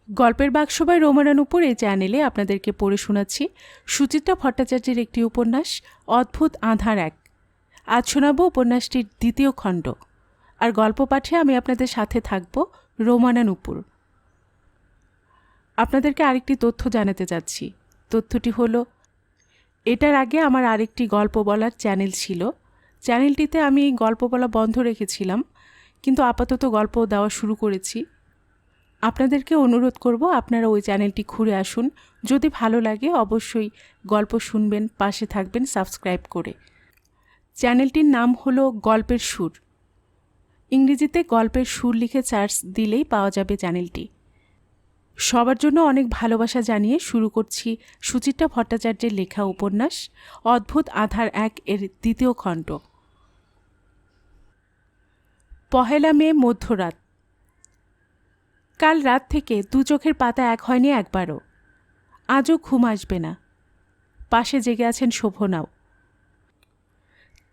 গল্পের বাক্সবাই রোমানানুপুর এই চ্যানেলে আপনাদেরকে পড়ে শোনাচ্ছি সুচিত্রা ভট্টাচার্যের একটি উপন্যাস অদ্ভুত আঁধার এক। আজ শোনাব উপন্যাসটির দ্বিতীয় খণ্ড, আর গল্প পাঠে আমি আপনাদের সাথে থাকব রোমানানুপুর। আপনাদেরকে আরেকটি তথ্য জানাতে চাচ্ছি। তথ্যটি হলো, এটার আগে আমার আরেকটি গল্প বলার চ্যানেল ছিল। চ্যানেলটিতে আমি গল্প বলা বন্ধ রেখেছিলাম, কিন্তু আপাতত গল্প দেওয়া শুরু করেছি। আপনাদেরকে অনুরোধ করব আপনারা ওই চ্যানেলটি ঘুরে আসুন। যদি ভালো লাগে অবশ্যই গল্প শুনবেন, পাশে থাকবেন সাবস্ক্রাইব করে। চ্যানেলটির নাম হলো গল্পের সুর। ইংরেজিতে গল্পের সুর লিখে সার্চ দিলেই পাওয়া যাবে চ্যানেলটি। সবার জন্য অনেক ভালোবাসা জানিয়ে শুরু করছি সুচিত্রা ভট্টাচার্যের লেখা উপন্যাস অদ্ভুত আঁধার এক এর দ্বিতীয় খণ্ড। 1 মে মধ্যরাত। কাল রাত থেকে দু চোখের পাতা এক হয়নি একবারও। আজও ঘুম আসবে না। পাশে জেগে আছেন শোভনাও।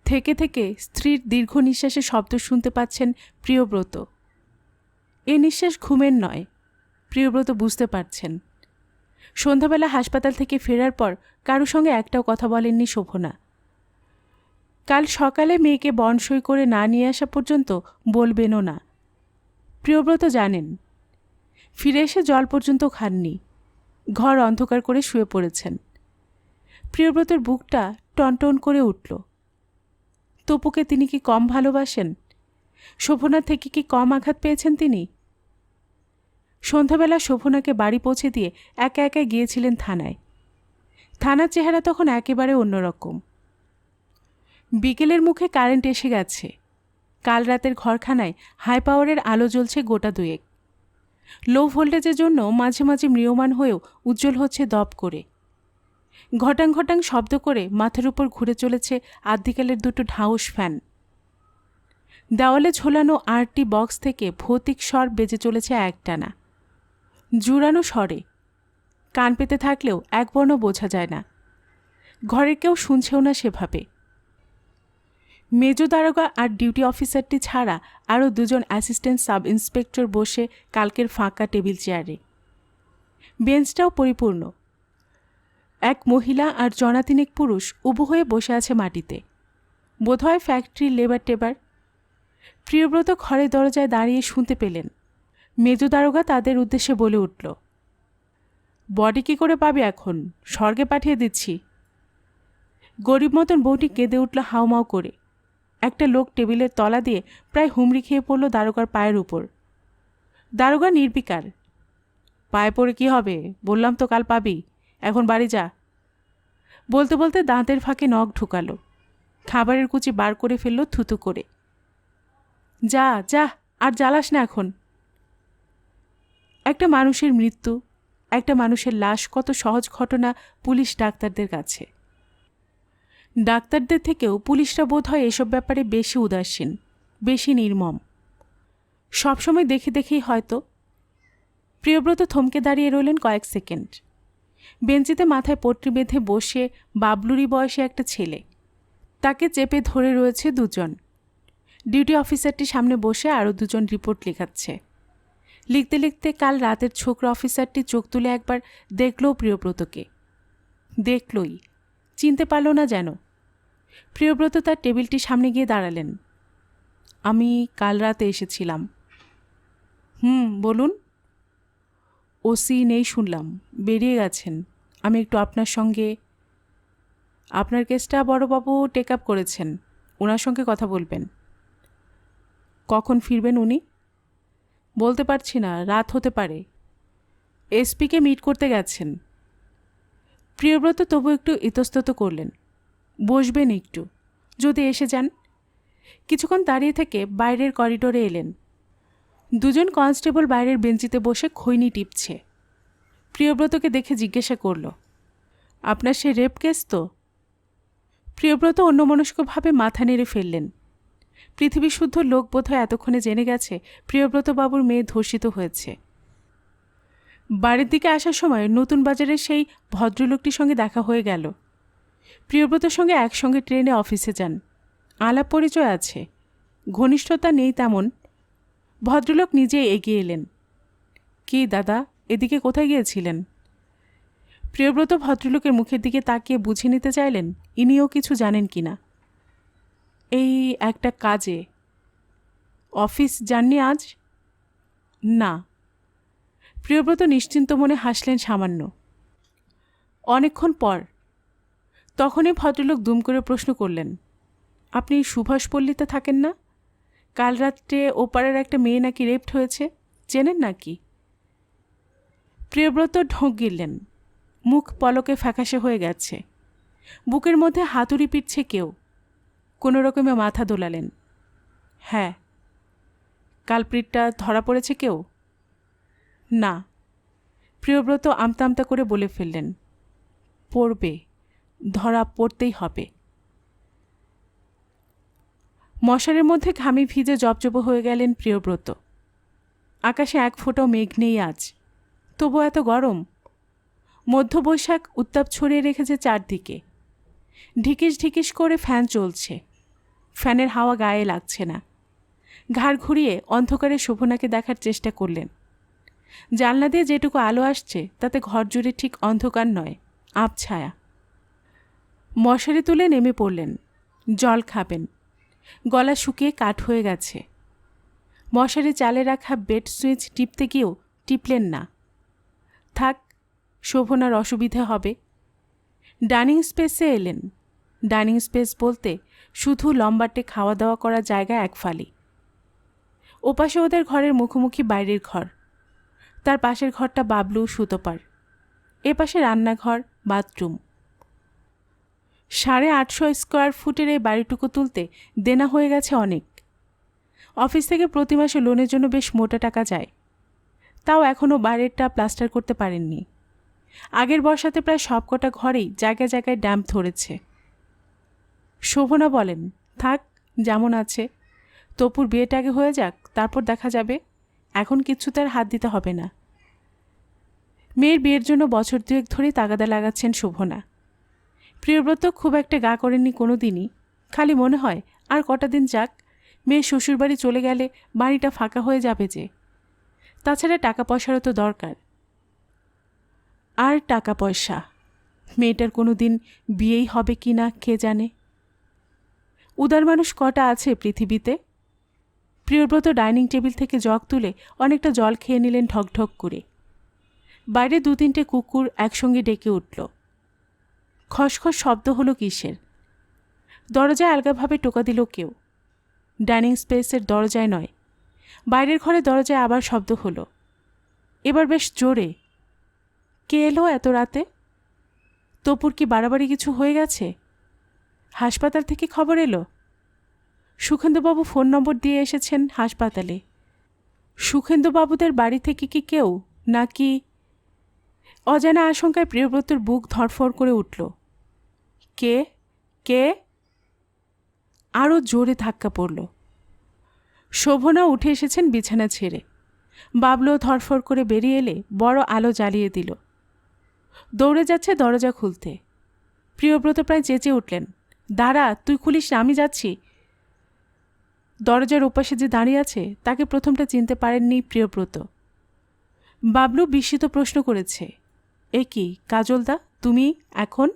থেকে থেকে স্ত্রীর দীর্ঘ নিঃশ্বাসের শব্দ শুনতে পাচ্ছেন প্রিয়ব্রত। এ নিঃশ্বাস ঘুমের নয়, প্রিয়ব্রত বুঝতে পারছেন। সন্ধ্যাবেলা হাসপাতাল থেকে ফেরার পর কারো সঙ্গে একটাও কথা বলেননি শোভনা। কাল সকালে মেয়েকে বনসই করে না নিয়ে আসা পর্যন্ত বলবেনও না। প্রিয়ব্রত জানেন। ফিরে এসে জল পর্যন্ত খাননি। ঘর অন্ধকার করে শুয়ে পড়েছেন। প্রিয়ব্রতের বুকটা টনটন করে উঠল। তপুকে তিনি কি কম ভালোবাসেন? শোভনার থেকে কি কম আঘাত পেয়েছেন তিনি? সন্ধ্যাবেলা শোভনাকে বাড়ি পৌঁছে দিয়ে একা একা গিয়েছিলেন থানায়। থানার চেহারা তখন একেবারে অন্যরকম। বিকেলের মুখে কারেন্ট এসে গেছে। কাল রাতের ঘরখানায় হাই পাওয়ারের আলো জ্বলছে গোটা দুয়েক। লো ভোল্টেজের জন্য মাঝে মাঝে ম্রিয়মাণ হয়েও উজ্জ্বল হচ্ছে দপ করে। ঘটাং ঘটাং শব্দ করে মাথার উপর ঘুরে চলেছে আদ্যিকালের দুটো ঢাউস ফ্যান। দেওয়ালে ঝোলানো 8টি বক্স থেকে ভৌতিক স্বর বেজে চলেছে একটানা, জুড়ানো স্বরে। কান পেতে থাকলেও এক বর্ণ বোঝা যায় না। ঘরের কেউ শুনছেও না সেভাবে। মেজ দারোগা আর ডিউটি অফিসারটি ছাড়া আরও 2 জন অ্যাসিস্ট্যান্ট সাব ইন্সপেক্টর বসে কালকের ফাঁকা টেবিল চেয়ারে। বেঞ্চটাও পরিপূর্ণ। এক মহিলা আর জনাতিনেক পুরুষ উবু হয়ে বসে আছে মাটিতে। বোধহয় ফ্যাক্টরির লেবার টেবার। প্রিয়ব্রত ঘরের দরজায় দাঁড়িয়ে শুনতে পেলেন। মেজ দারোগা তাদের উদ্দেশ্যে বলে উঠল, বডি কী করে পাবে এখন? স্বর্গে পাঠিয়ে দিচ্ছি। গরিব মতন বউটি কেঁদে উঠল হাউমাউ করে। একটা লোক টেবিলের তলা দিয়ে প্রায় হুমড়ি খেয়ে পড়ল দারোগার পায়ের উপর। দারোগা নির্বিকার। পায়ে পড়ে কি হবে? বললাম তো কাল পাবি। এখন বাড়ি যা। বলতে বলতে দাঁতের ফাঁকে নখ ঢুকালো। খাবারের কুচি বার করে ফেলল থুতু করে। যা যা, আর জ্বালাস না এখন। একটা মানুষের মৃত্যু, একটা মানুষের লাশ কত সহজ ঘটনা পুলিশ ডাক্তারদের কাছে। ডাক্তারদের থেকেও পুলিশরা বোধ হয় এসব ব্যাপারে বেশি উদাসীন, বেশি নির্মম। সবসময় দেখে দেখেই হয়তো। প্রিয়ব্রত থমকে দাঁড়িয়ে রইলেন কয়েক সেকেন্ড। বেঞ্চিতে মাথায় পট্টি বেঁধে বসে বাবলুরি বয়সে একটা ছেলে। তাকে চেপে ধরে রয়েছে 2 জন। ডিউটি অফিসারটি সামনে বসে আরও 2 জন রিপোর্ট লেখাচ্ছে। লিখতে লিখতে কাল রাতের ছোকরা অফিসারটি চোখ তুলে একবার দেখলও প্রিয়ব্রতকে। দেখলই, চিনতে পারল না যেন। প্রিয়ব্রত তার টেবিলটির সামনে গিয়ে দাঁড়ালেন। আমি কাল রাতে এসেছিলাম। বলুন। ওসি নেই শুনলাম, বেরিয়ে গেছেন। আমি একটু আপনার সঙ্গে। আপনার কেসটা বড়বাবু টেক আপ করেছেন, ওনার সঙ্গে কথা বলবেন। কখন ফিরবেন উনি? বলতে পারছি না, রাত হতে পারে। এসপিকে মিট করতে গেছেন। প্রিয়ব্রত তবু একটু ইতস্তত করলেন। বসবেন একটু, যদি এসে যান। কিছুক্ষণ দাঁড়িয়ে থেকে বাইরের করিডোরে এলেন। 2 জন কনস্টেবল বাইরের বেঞ্চিতে বসে খৈনি টিপছে। প্রিয়ব্রতকে দেখে জিজ্ঞাসা করল, আপনার সে রেপ কেস তো? প্রিয়ব্রত অন্যমনস্কভাবে মাথা নেড়ে ফেললেন। পৃথিবী শুদ্ধ লোক বোধহয় এতক্ষণে জেনে গেছে প্রিয়ব্রত বাবুর মেয়ে ধর্ষিত হয়েছে। বাড়ির দিকে আসার সময় নতুন বাজারের সেই ভদ্রলোকটির সঙ্গে দেখা হয়ে গেল। প্রিয়ব্রতর সঙ্গে একসঙ্গে ট্রেনে অফিসে যান। আলাপ পরিচয় আছে, ঘনিষ্ঠতা নেই তেমন। ভদ্রলোক নিজে এগিয়ে এলেন। কি দাদা, এদিকে কোথায় গিয়েছিলেন? প্রিয়ব্রত ভদ্রলোকের মুখের দিকে তাকিয়ে বুঝে নিতে চাইলেন ইনিও কিছু জানেন কি না। এই একটা কাজে। অফিস যাননি আজ? না। প্রিয়ব্রত নিশ্চিন্ত মনে হাসলেন সামান্য। অনেকক্ষণ পর তখনই ভদ্রলোক দুম করে প্রশ্ন করলেন, আপনি সুভাষপল্লীতে থাকেন না? কাল রাত্রে ওপারের একটা মেয়ে নাকি রেপ্ট হয়েছে, চেনেন নাকি? প্রিয়ব্রত ঢোক গিললেন। মুখ পলকে ফ্যাকাশে হয়ে গেছে। বুকের মধ্যে হাতুড়ি পিটছে কেউ। কোনো রকমে মাথা দোলালেন। হ্যাঁ। কালপ্রিটটা ধরা পড়েছে কেউ? না। প্রিয়ব্রত আমতা আমতা করে বলে ফেললেন, পড়বে, ধরা পড়তেই হবে। মশারের মধ্যে ঘামে ভিজে জবজব হয়ে গেলেন প্রিয়ব্রত। আকাশে এক ফোঁটাও মেঘ নেই আজ, তবু এত গরম। মধ্যবৈশাখ উত্তাপ ছড়িয়ে রেখেছে চারদিকে। ঢিকিস ঢিকিস করে ফ্যান চলছে, ফ্যানের হাওয়া গায়ে লাগছে না। ঘাড় ঘুরিয়ে অন্ধকারে শোভনাকে দেখার চেষ্টা করলেন। জানলা দিয়ে যেটুকু আলো আসছে তাতে ঘর জুড়ে ঠিক অন্ধকার নয়, আবছায়া। মশারি তুলে নেমে পড়লেন। জল খাবেন, গলা শুকিয়ে কাঠ হয়ে গেছে। মশারি চালে রাখা বেড সুইচ টিপতে গিয়েও টিপলেন না। থাক, শোভনার অসুবিধে হবে। ডাইনিং স্পেসে এলেন। ডাইনিং স্পেস বলতে শুধু লম্বাটে খাওয়া দাওয়া করার জায়গা এক ফালি। ওপাশে ওদের ঘরের মুখোমুখি বাইরের ঘর, তার পাশের ঘরটা বাবলু সুতোপার, এপাশে রান্নাঘর, বাথরুম। 850 স্কোয়ার ফুটের এই বাড়িটুকু তুলতে দেনা হয়ে গেছে অনেক। অফিস থেকে প্রতি মাসে লোনের জন্য বেশ মোটা টাকা যায়, তাও এখনও বাইরেরটা প্লাস্টার করতে পারেননি। আগের বর্ষাতে প্রায় সবকটা ঘরেই জায়গায় জায়গায় ড্যাম্প ধরেছে। শোভনা বলেন, থাক যেমন আছে, তপুর বিয়েটা আগে হয়ে যাক, তারপর দেখা যাবে। এখন কিচ্ছুতে আর হাত দিতে হবে না। মেয়ের বিয়ের জন্য বছর দুয়েক ধরেই তাগাদা লাগাচ্ছেন শোভনা। প্রিয়ব্রত খুব একটা গা করেননি কোনো দিনই। খালি মনে হয় আর কটা দিন যাক, মেয়ের শ্বশুরবাড়ি চলে গেলে বাড়িটা ফাঁকা হয়ে যাবে যে। তাছাড়া টাকা পয়সারও তো দরকার। আর টাকা পয়সা, মেয়েটার কোনো দিন বিয়েই হবে কি না কে জানে। উদার মানুষ কটা আছে পৃথিবীতে। প্রিয়ব্রত ডাইনিং টেবিল থেকে জগ তুলে অনেকটা জল খেয়ে নিলেন ঢকঢক করে। বাইরে 2-3টে কুকুর একসঙ্গে ডেকে উঠল। খসখস শব্দ হলো কিসের? দরজায় আলগাভাবে টোকা দিল কেউ। ডাইনিং স্পেসের দরজায় নয়, বাইরের ঘরে দরজায় আবার শব্দ হলো, এবার বেশ জোরে। কে এলো এত রাতে? তপুর কি বাড়াবাড়ি কিছু হয়ে গেছে? হাসপাতাল থেকে খবর এলো? সুখেন্দুবাবু ফোন নম্বর দিয়ে এসেছেন হাসপাতালে। সুখেন্দুবাবুদের বাড়ি থেকে কি কেউ, নাকি? অজানা আশঙ্কায় প্রিয়ব্রতর বুক ধড়ফড় করে উঠল। কে কে? আরও জোরে ধাক্কা পড়ল। শোভনা উঠে এসেছেন বিছানা ছেড়ে। বাবলু ধড়ফড় করে বেরিয়ে এলে বড় আলো জ্বালিয়ে দিল। দৌড়ে যাচ্ছে দরজা খুলতে। প্রিয়ব্রত প্রায় চেঁচিয়ে উঠলেন, দাঁড়া, তুই খুলিস না, আমি যাচ্ছি। দরজার ওপাশে যে দাঁড়িয়ে আছে তাকে প্রথমটা চিনতে পারেননি প্রিয়ব্রত। বাবলু বিস্মিত প্রশ্ন করেছে, এ কি কাজলদা, তুমি এখন?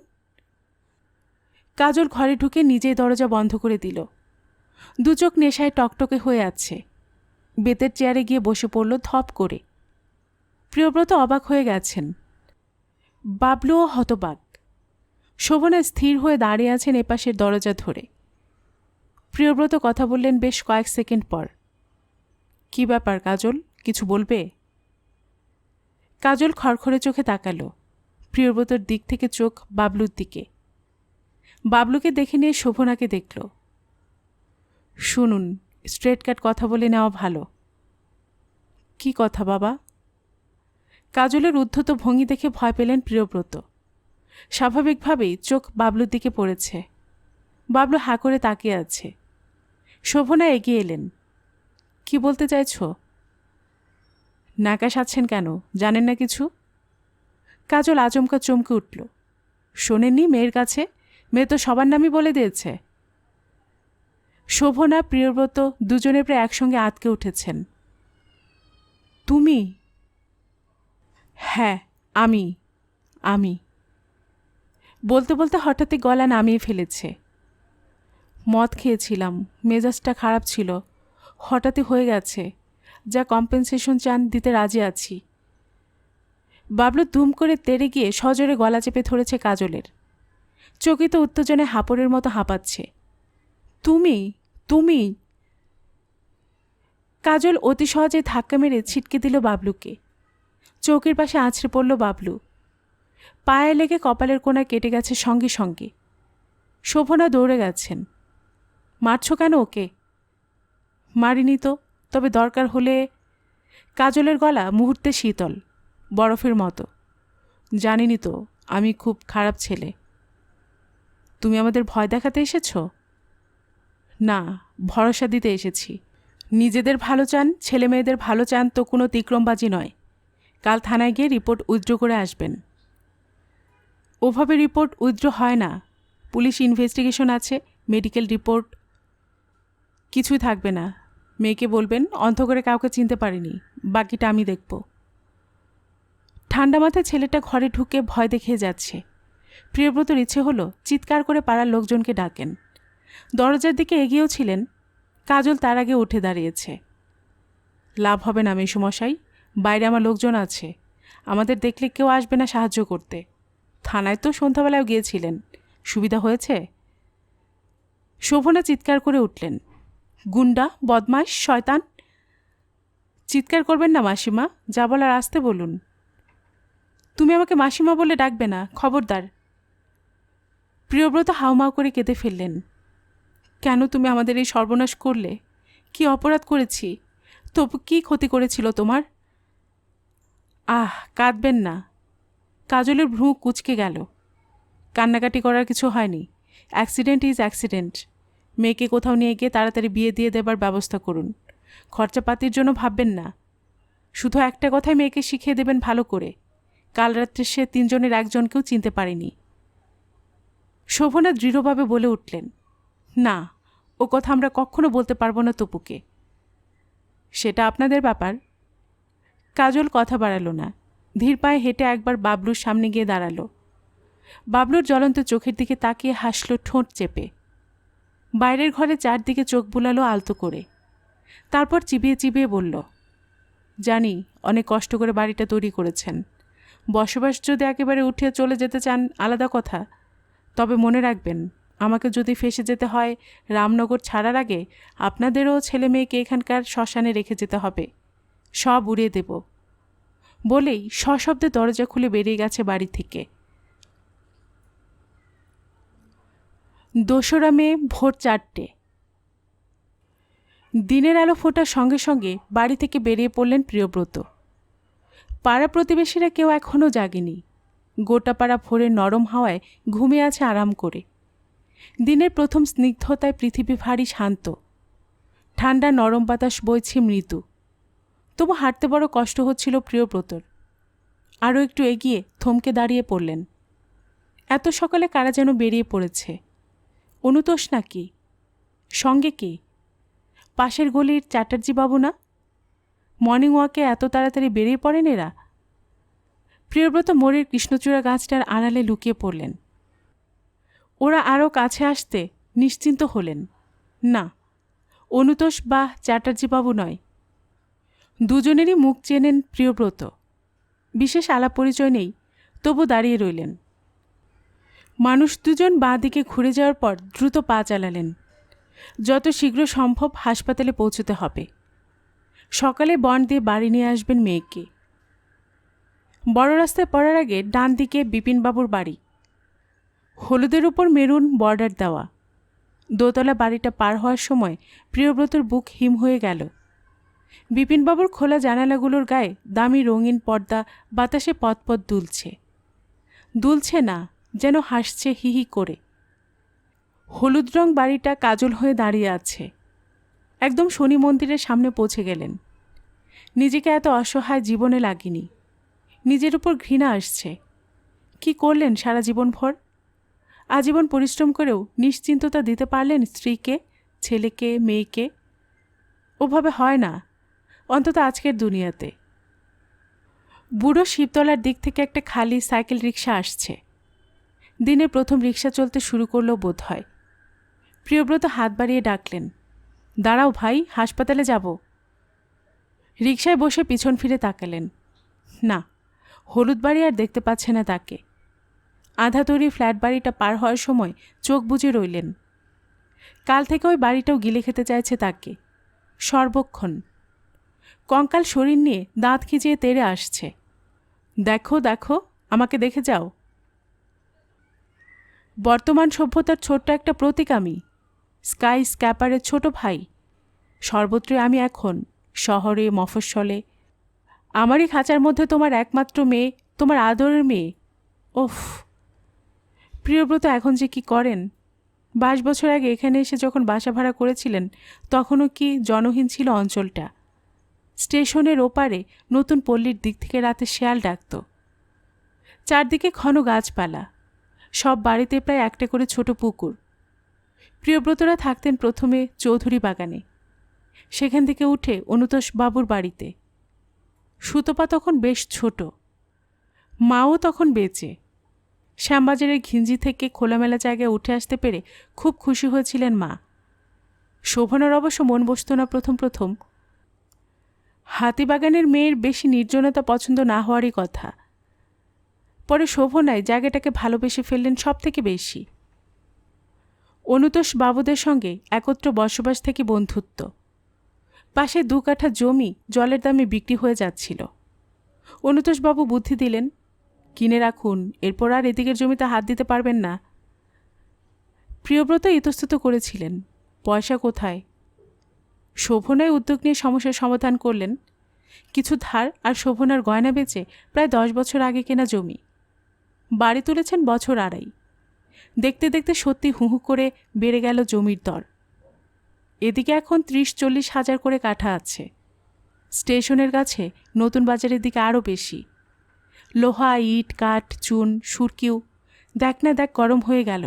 কাজল ঘরে ঢুকে নিজেই দরজা বন্ধ করে দিল। দুচোখ নেশায় টকটকে হয়ে আছে। বেতের চেয়ারে গিয়ে বসে পড়ল ধপ করে। প্রিয়ব্রত অবাক হয়ে গেছেন। বাবলুও হতবাক। শোভনা স্থির হয়ে দাঁড়িয়ে আছেন এপাশের দরজা ধরে। প্রিয়ব্রত কথা বললেন বেশ কয়েক সেকেন্ড পর। কি ব্যাপার কাজল, কিছু বলবে? কাজল খড়খড়ে চোখে তাকালো। প্রিয়ব্রতর দিক থেকে চোখ বাবলুর দিকে। বাবলুকে দেখে নিয়ে শোভনাকে দেখল। শুনুন, স্ট্রেট কাট কথা বলে নেওয়া ভালো। কি কথা বাবা? কাজলের উদ্ধত ভঙ্গি দেখে ভয় পেলেন প্রিয়ব্রত। স্বাভাবিকভাবেই চোখ বাবলুর দিকে পড়েছে। বাবলু হাঁ করে তাকিয়ে আছে। শোভনা এগিয়ে এলেন। কি বলতে চাইছ? নাকা সাচ্ছেন কেন, জানেন না কিছু? কাজল আচমকা চমকে উঠল। শোনেননি মেয়ের কাছে? মেয়ে তো সবার নামই বলে দিয়েছে। শোভনা প্রিয়ব্রত দুজনে প্রায় একসঙ্গে আটকে উঠেছেন। তুমি? হ্যাঁ, আমি আমি বলতে বলতে হঠাৎই গলা নামিয়ে ফেলেছে। মদ খেয়েছিলাম, মেজাজটা খারাপ ছিল, হঠাৎই হয়ে গেছে। যা কম্পেনসেশন চান দিতে রাজি আছি। বাবলু দুম করে তেড়ে গিয়ে সজোরে গলা চেপে ধরেছে কাজলের। চকিত উত্তেজনায় হাঁপড়ের মতো হাঁপাচ্ছে। তুমি তুমি কাজল অতি সহজে ধাক্কা মেরে ছিটকে দিল বাবলুকে। চৌকির পাশে আছড়ে পড়ল বাবলু। পায়ে লেগে কপালের কোণা কেটে গেছে সঙ্গে সঙ্গে। শোভনা দৌড়ে গেছেন। মারছ কেন ওকে? মারিনি তো, তবে দরকার হলে। কাজলের গলা মুহূর্তে শীতল, বরফের মতো। জানিনি তো, আমি খুব খারাপ ছেলে। তুমি আমাদের ভয় দেখাতে এসেছ? না, ভরসা দিতে এসেছি। নিজেদের ভালো চান, ছেলে মেয়েদের ভালো চান তো কোনো তিক্রমবাজি নয়। কাল থানায় গিয়ে রিপোর্ট উইথড্র করে আসবেন। ওভাবে রিপোর্ট উইথড্র হয় না। পুলিশ ইনভেস্টিগেশন আছে, মেডিকেল রিপোর্ট। কিছুই থাকবে না। মেয়েকে বলবেন অন্ধ করে কাউকে চিনতে পারিনি, বাকিটা আমি দেখব। ঠান্ডা মাথায় ছেলেটা ঘরে ঢুকে ভয় দেখিয়ে যাচ্ছে। প্রিয়ব্রতর ইচ্ছে হলো চিৎকার করে পাড়ার লোকজনকে ডাকেন। দরজার দিকে এগিয়েও ছিলেন, কাজল তার আগে উঠে দাঁড়িয়েছে। লাভ হবে না মেসোমশাই, বাইরে আমার লোকজন আছে। আমাদের দেখলে কেউ আসবে না সাহায্য করতে। থানায় তো সন্ধ্যাবেলায় গিয়েছিলেন, সুবিধা হয়েছে? শোভনা চিৎকার করে উঠলেন, গুন্ডা, বদমাইশ, শয়তান! চিৎকার করবেন না মাসিমা, যা বলার আসতে বলুন। তুমি আমাকে মাসিমা বলে ডাকবে না, খবরদার। প্রিয়ব্রত হাউমাউ করে কেঁদে ফেললেন। কেন তুমি আমাদের এই সর্বনাশ করলে? কি অপরাধ করেছি? তবু কি ক্ষতি করেছিল তোমার? আহ, কাঁদবেন না। কাজলের ভ্রু কুঁচকে গেল। কান্নাকাটি করার কিছু হয়নি। Accident is accident. মেয়েকে কোথাও নিয়ে গিয়ে তাড়াতাড়ি বিয়ে দিয়ে দেবার ব্যবস্থা করুন। খরচাপাতির জন্য ভাববেন না। শুধু একটা কথাই মেয়েকে শিখিয়ে দেবেন ভালো করে। কাল রাত্রে সে তিনজনের একজনকেও চিনতে পারেনি। শোভনা দৃঢ়ভাবে বলে উঠলেন, না, ও কথা আমরা কখনো বলতে পারবো না তপুকে। সেটা আপনাদের ব্যাপার। কাজল কথা বাড়ালো না। ধীর পায়ে হেঁটে একবার বাবলুর সামনে গিয়ে দাঁড়ালো। বাবলুর জ্বলন্ত চোখের দিকে তাকিয়ে হাসল ঠোঁট চেপে। বাইরের ঘরে চারদিকে চোখ বুলালো আলতো করে। তারপর চিবিয়ে চিবিয়ে বলল, জানি অনেক কষ্ট করে বাড়িটা তৈরি করেছেন। বসবাস যদি একেবারে উঠিয়ে চলে যেতে চান আলাদা কথা, তবে মনে রাখবেন আমাকে যদি ফেসে যেতে হয় রামনগর ছাড়ার আগে আপনাদেরও ছেলে মেয়েকে এখানকার শ্মশানে রেখে যেতে হবে। সব উড়িয়ে দেব। বলেই সশব্দে দরজা খুলে বেরিয়ে গেছে বাড়ি থেকে। 2রা মে ভোর 4টে। দিনের আলো ফোটার সঙ্গে সঙ্গে বাড়ি থেকে বেরিয়ে পড়লেন প্রিয়ব্রত। পাড়া প্রতিবেশীরা কেউ এখনও জাগেনি। গোটা পাড়া ভোরের নরম হাওয়ায় ঘুমিয়ে আছে আরাম করে। দিনের প্রথম স্নিগ্ধতায় পৃথিবী ভারী শান্ত। ঠান্ডা নরম বাতাস বইছে মৃদু। তবু হাঁটতে বড় কষ্ট হচ্ছিল প্রিয়ব্রতর। আরও একটু এগিয়ে থমকে দাঁড়িয়ে পড়লেন। এত সকালে কারা যেন বেরিয়ে পড়েছে। অনুতোষ নাকি? সঙ্গে কে? পাশের গলির চ্যাটার্জি বাবু না? মর্নিং ওয়াকে এত তাড়াতাড়ি বেরিয়ে পড়েন এরা? প্রিয়ব্রত মোড়ের কৃষ্ণচূড়া গাছটার আড়ালে লুকিয়ে পড়লেন। ওরা আরও কাছে আসতে নিশ্চিন্ত হলেন। না, অনুতোষ বা চ্যাটার্জি বাবু নয়। দুজনেরই মুখ চেনেন প্রিয়ব্রত। বিশেষ আলাপ পরিচয় নেই, তবু দাঁড়িয়ে রইলেন। মানুষ দুজন বাঁ দিকে ঘুরে যাওয়ার পর দ্রুত পা চালালেন। যত শীঘ্র সম্ভব হাসপাতালে পৌঁছতে হবে। সকালে বন্ড দিয়ে বাড়ি নিয়ে আসবেন মেয়েকে। বড় রাস্তায় পড়ার আগে ডান দিকে বিপিনবাবুর বাড়ি। হলুদের উপর মেরুন বর্ডার দেওয়া। দোতলা বাড়িটা পার হওয়ার সময় প্রিয়ব্রতর বুক হিম হয়ে গেল। বিপিনবাবুর খোলা জানালাগুলোর গায়ে দামি রঙিন পর্দা বাতাসে পথপথ দুলছে। দুলছে না, যেন হাসছে হি হি করে। হলুদ রং বাড়িটা কাজল হয়ে দাঁড়িয়ে আছে। একদম শনি মন্দিরের সামনে পৌঁছে গেলেন। নিজেকে এত অসহায় জীবনে লাগেনি। নিজের উপর ঘৃণা আসছে। কি করলেন সারা জীবনভর? আজীবন পরিশ্রম করেও নিশ্চিন্ততা দিতে পারলেন স্ত্রীকে, ছেলেকে, মেয়েকে? ওভাবে হয় না, অন্তত আজকের দুনিয়াতে। বুড়ো শিবতলার দিক থেকে একটা খালি সাইকেল রিকশা আসছে। দিনের প্রথম রিকশা চলতে শুরু করলো বোধ হয়। প্রিয়ব্রত হাত বাড়িয়ে ডাকলেন, দাঁড়াও ভাই, হাসপাতালে যাব। রিকশায় বসে পিছন ফিরে তাকালেন। না, হলুদ বাড়ি আর দেখতে পাচ্ছে না তাকে। আধা তৈরি ফ্ল্যাট বাড়িটা পার হওয়ার সময় চোখ বুজে রইলেন। কাল থেকে ওই বাড়িটাও গিলে খেতে চাইছে তাকে সর্বক্ষণ। কঙ্কাল শরীর নিয়ে দাঁত খিচিয়ে তেড়ে আসছে। দেখো দেখো, আমাকে দেখে যাও। বর্তমান সভ্যতার ছোট্ট একটা প্রতীক আমি, স্কাই স্ক্যাপারের ছোট ভাই। সর্বত্রই আমি এখন, শহরে মফস্বলে। আমারই খাঁচার মধ্যে তোমার একমাত্র মেয়ে, তোমার আদরের মেয়ে। ওফ! প্রিয়ব্রত এখন যে কি করেন! 22 বছর আগে এখানে এসে যখন বাসা ভাড়া করেছিলেন তখনও কি জনহীন ছিল অঞ্চলটা। স্টেশনের ওপারে নতুন পল্লীর দিক থেকে রাতে শেয়াল ডাকত। চারদিকে ঘন গাছপালা, সব বাড়িতে প্রায় একটা করে ছোট পুকুর। প্রিয়ব্রতরা থাকতেন প্রথমে চৌধুরী বাগানে, সেখান থেকে উঠে অনুতোষ বাবুর বাড়িতে। সুতপা তখন বেশ ছোট, মাও তখন বেঁচে। শ্যামবাজারের ঘিঞ্জি থেকে খোলামেলা জায়গায় উঠে আসতে পেরে খুব খুশি হয়েছিলেন মা। শোভনার অবশ্য মন বসত না প্রথম প্রথম। হাতিবাগানের মেয়ের বেশি নির্জনতা পছন্দ না হওয়ারই কথা। পরে শোভনায় জায়গাটাকে ভালোবেসে ফেললেন সব থেকে বেশি। অনুতোষ বাবুদের সঙ্গে একত্র বসবাস থেকে বন্ধুত্ব। পাশে 2 কাঠা জমি জলের দামে বিক্রি হয়ে যাচ্ছিল। অনুতোষবাবু বুদ্ধি দিলেন, কিনে রাখুন, এরপর আর এদিকের জমিতে হাত দিতে পারবেন না। প্রিয়ব্রত ইতস্তত করেছিলেন, পয়সা কোথায়? শোভনায় উদ্যোগ নিয়ে সমস্যার সমাধান করলেন। কিছু ধার আর শোভনার গয়না বেচে প্রায় 10 বছর আগে কেনা জমি। বাড়ি তুলেছেন বছর 2.5। দেখতে দেখতে সত্যি হুহু করে বেড়ে গেল জমির দর। এদিকে এখন 30-40 হাজার করে কাঠা আছে। স্টেশনের কাছে নতুন বাজারের দিকে আরও বেশি। লোহা, ইট, কাঠ, চুন, সুরকিউ দেখ না দেখ গরম হয়ে গেল।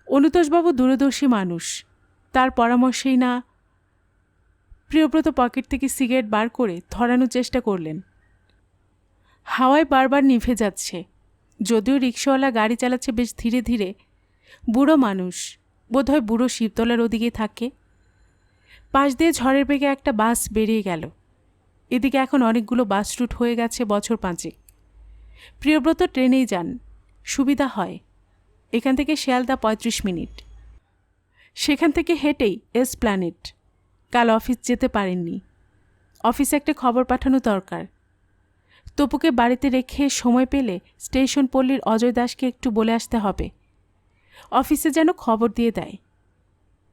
অনুতোষবাবু দূরদর্শী মানুষ, তার পরামর্শেই না। প্রিয়ব্রত পকেট থেকে সিগারেট বার করে ধরানোর চেষ্টা করলেন। হাওয়ায় বারবার নিভে যাচ্ছে, যদিও রিক্সাওয়ালা গাড়ি চালাচ্ছে বেশ ধীরে ধীরে। বুড়ো মানুষ, বোধহয় বুড়ো শিবতলার ওদিকে থাকে। পাশ দিয়ে ঝড়ের বেগে একটা বাস বেরিয়ে গেল। এদিকে এখন অনেকগুলো বাস রুট হয়ে গেছে বছর 5। প্রিয়ব্রত ট্রেনেই যান, সুবিধা হয়। এখান থেকে শিয়ালদা 35 মিনিট। সেখান থেকে হেঁটেই এসপ্ল্যানেড। কাল অফিস যেতে পারেননি, অফিসে একটা খবর পাঠানো দরকার। তপুকে বাড়িতে রেখে সময় পেলে স্টেশন পল্লীর অজয় দাসকে একটু বলে আসতে হবে, অফিসে যেন খবর দিয়ে দেয়।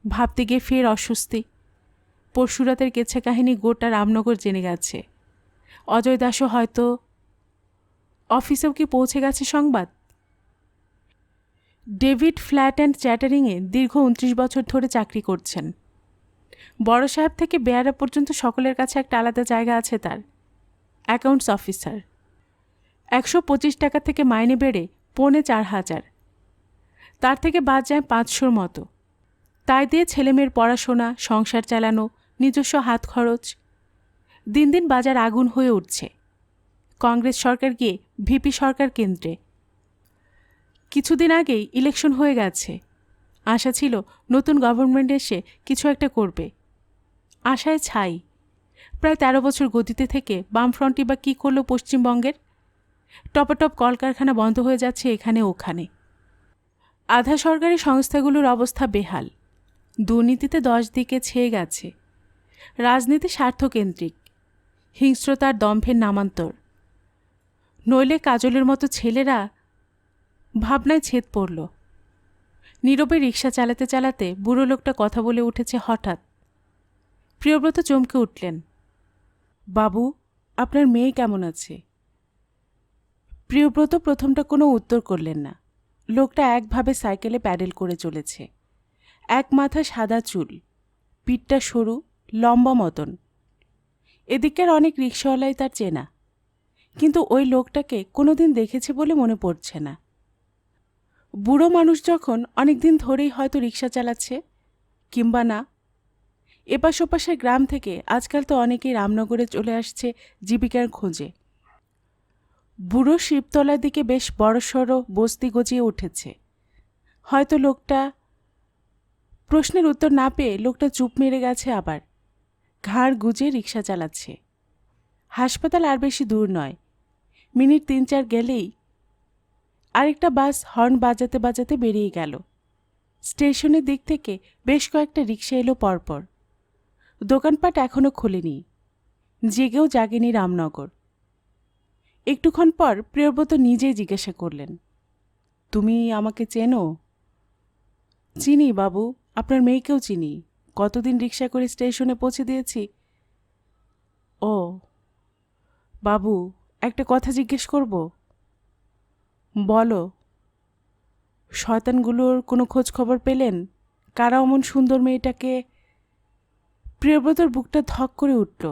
ভাবতে গিয়ে ফের অস্বস্তি। পরশুরাতের কেচ্ছা কাহিনী গোটা রামনগর জেনে গেছে। অজয় দাসও হয়তো। অফিসেও কি পৌঁছে গেছে সংবাদ? ডেভিড ফ্ল্যাট অ্যান্ড চ্যাটারিংয়ে দীর্ঘ 29 বছর ধরে চাকরি করছেন। বড় সাহেব থেকে বেয়ারা পর্যন্ত সকলের কাছে একটা আলাদা জায়গা আছে তার। Accounts officer. 125 টাকা থেকে মাইনে বেড়ে 4,500। তার থেকে বাদ যায় 500 মতো। তাই দিয়ে ছেলেমেয়ের পড়াশোনা, সংসার চালানো, নিজস্ব হাত খরচ। দিন দিন বাজার আগুন হয়ে উঠছে। কংগ্রেস সরকার গিয়ে ভিপি সরকার কেন্দ্রে। কিছুদিন আগেই ইলেকশন হয়ে গেছে। আশা ছিল নতুন গভর্নমেন্ট এসে কিছু একটা করবে। আশায় ছাই। প্রায় 13 বছর গদিতে থেকে বামফ্রন্টই বা কী করল পশ্চিমবঙ্গের? টপাটপ কলকারখানা বন্ধ হয়ে যাচ্ছে এখানে ওখানে। আধা সরকারি সংস্থাগুলোর অবস্থা বেহাল। দুর্নীতিতে 10 দিকে ছেয়ে গেছে। রাজনীতি স্বার্থকেন্দ্রিক, হিংস্রতার দম্ভের নামান্তর। নইলে কাজলের মতো ছেলেরা। ভাবনায় ছেদ পড়ল। নীরবে রিকশা চালাতে চালাতে বুড়ো লোকটা কথা বলে উঠেছে হঠাৎ। প্রিয়ব্রত চমকে উঠলেন। বাবু, আপনার মেয়ে কেমন আছে? প্রিয়ব্রত প্রথমটা কোনো উত্তর করলেন না। লোকটা একভাবে সাইকেলে প্যাডেল করে চলেছে। এক মাথা সাদা চুল, পিঠটা সরু, লম্বা মতন। এদিকের অনেক রিকশাওয়ালাই তার চেনা, কিন্তু ওই লোকটাকে কোনোদিন দেখেছে বলে মনে পড়ছে না। বুড়ো মানুষ যখন অনেক দিন ধরেই হয়তো রিকশা চালাচ্ছে, কিংবা না। এপাশ ওপাশের গ্রাম থেকে আজকাল তো অনেকেই রামনগরে চলে আসছে জীবিকার খোঁজে। বুড়ো শিবতলার দিকে বেশ বড়সড় বস্তি গজিয়ে উঠেছে। হয়তো লোকটা প্রশ্নের উত্তর না পেয়ে লোকটা চুপ মেরে গেছে, আবার ঘাড় গুজে রিক্সা চালাচ্ছে। হাসপাতাল আর বেশি দূর নয়, মিনিট 3-4 গেলেই আরেকটা বাস হর্ন বাজাতে বাজাতে বেরিয়ে গেল। স্টেশনের দিক থেকে বেশ কয়েকটা রিক্সা এলো পরপর। দোকানপাট এখনও খোলেনি, জেগেও জাগেনি রামনগর। একটুক্ষণ পর প্রিয়ব্রত নিজেই জিজ্ঞাসা করলেন, তুমি আমাকে চেনো? চিনি বাবু, আপনার মেয়েকেও চিনি, কতদিন রিক্সা করে স্টেশনে পৌঁছে দিয়েছি। ও বাবু, একটা কথা জিজ্ঞেস করব? বলো। শয়তানগুলোর কোনো খোঁজ খবর পেলেন? কারা অমন সুন্দর মেয়েটাকে? প্রিয়ব্রতর বুকটা ধক করে উঠল।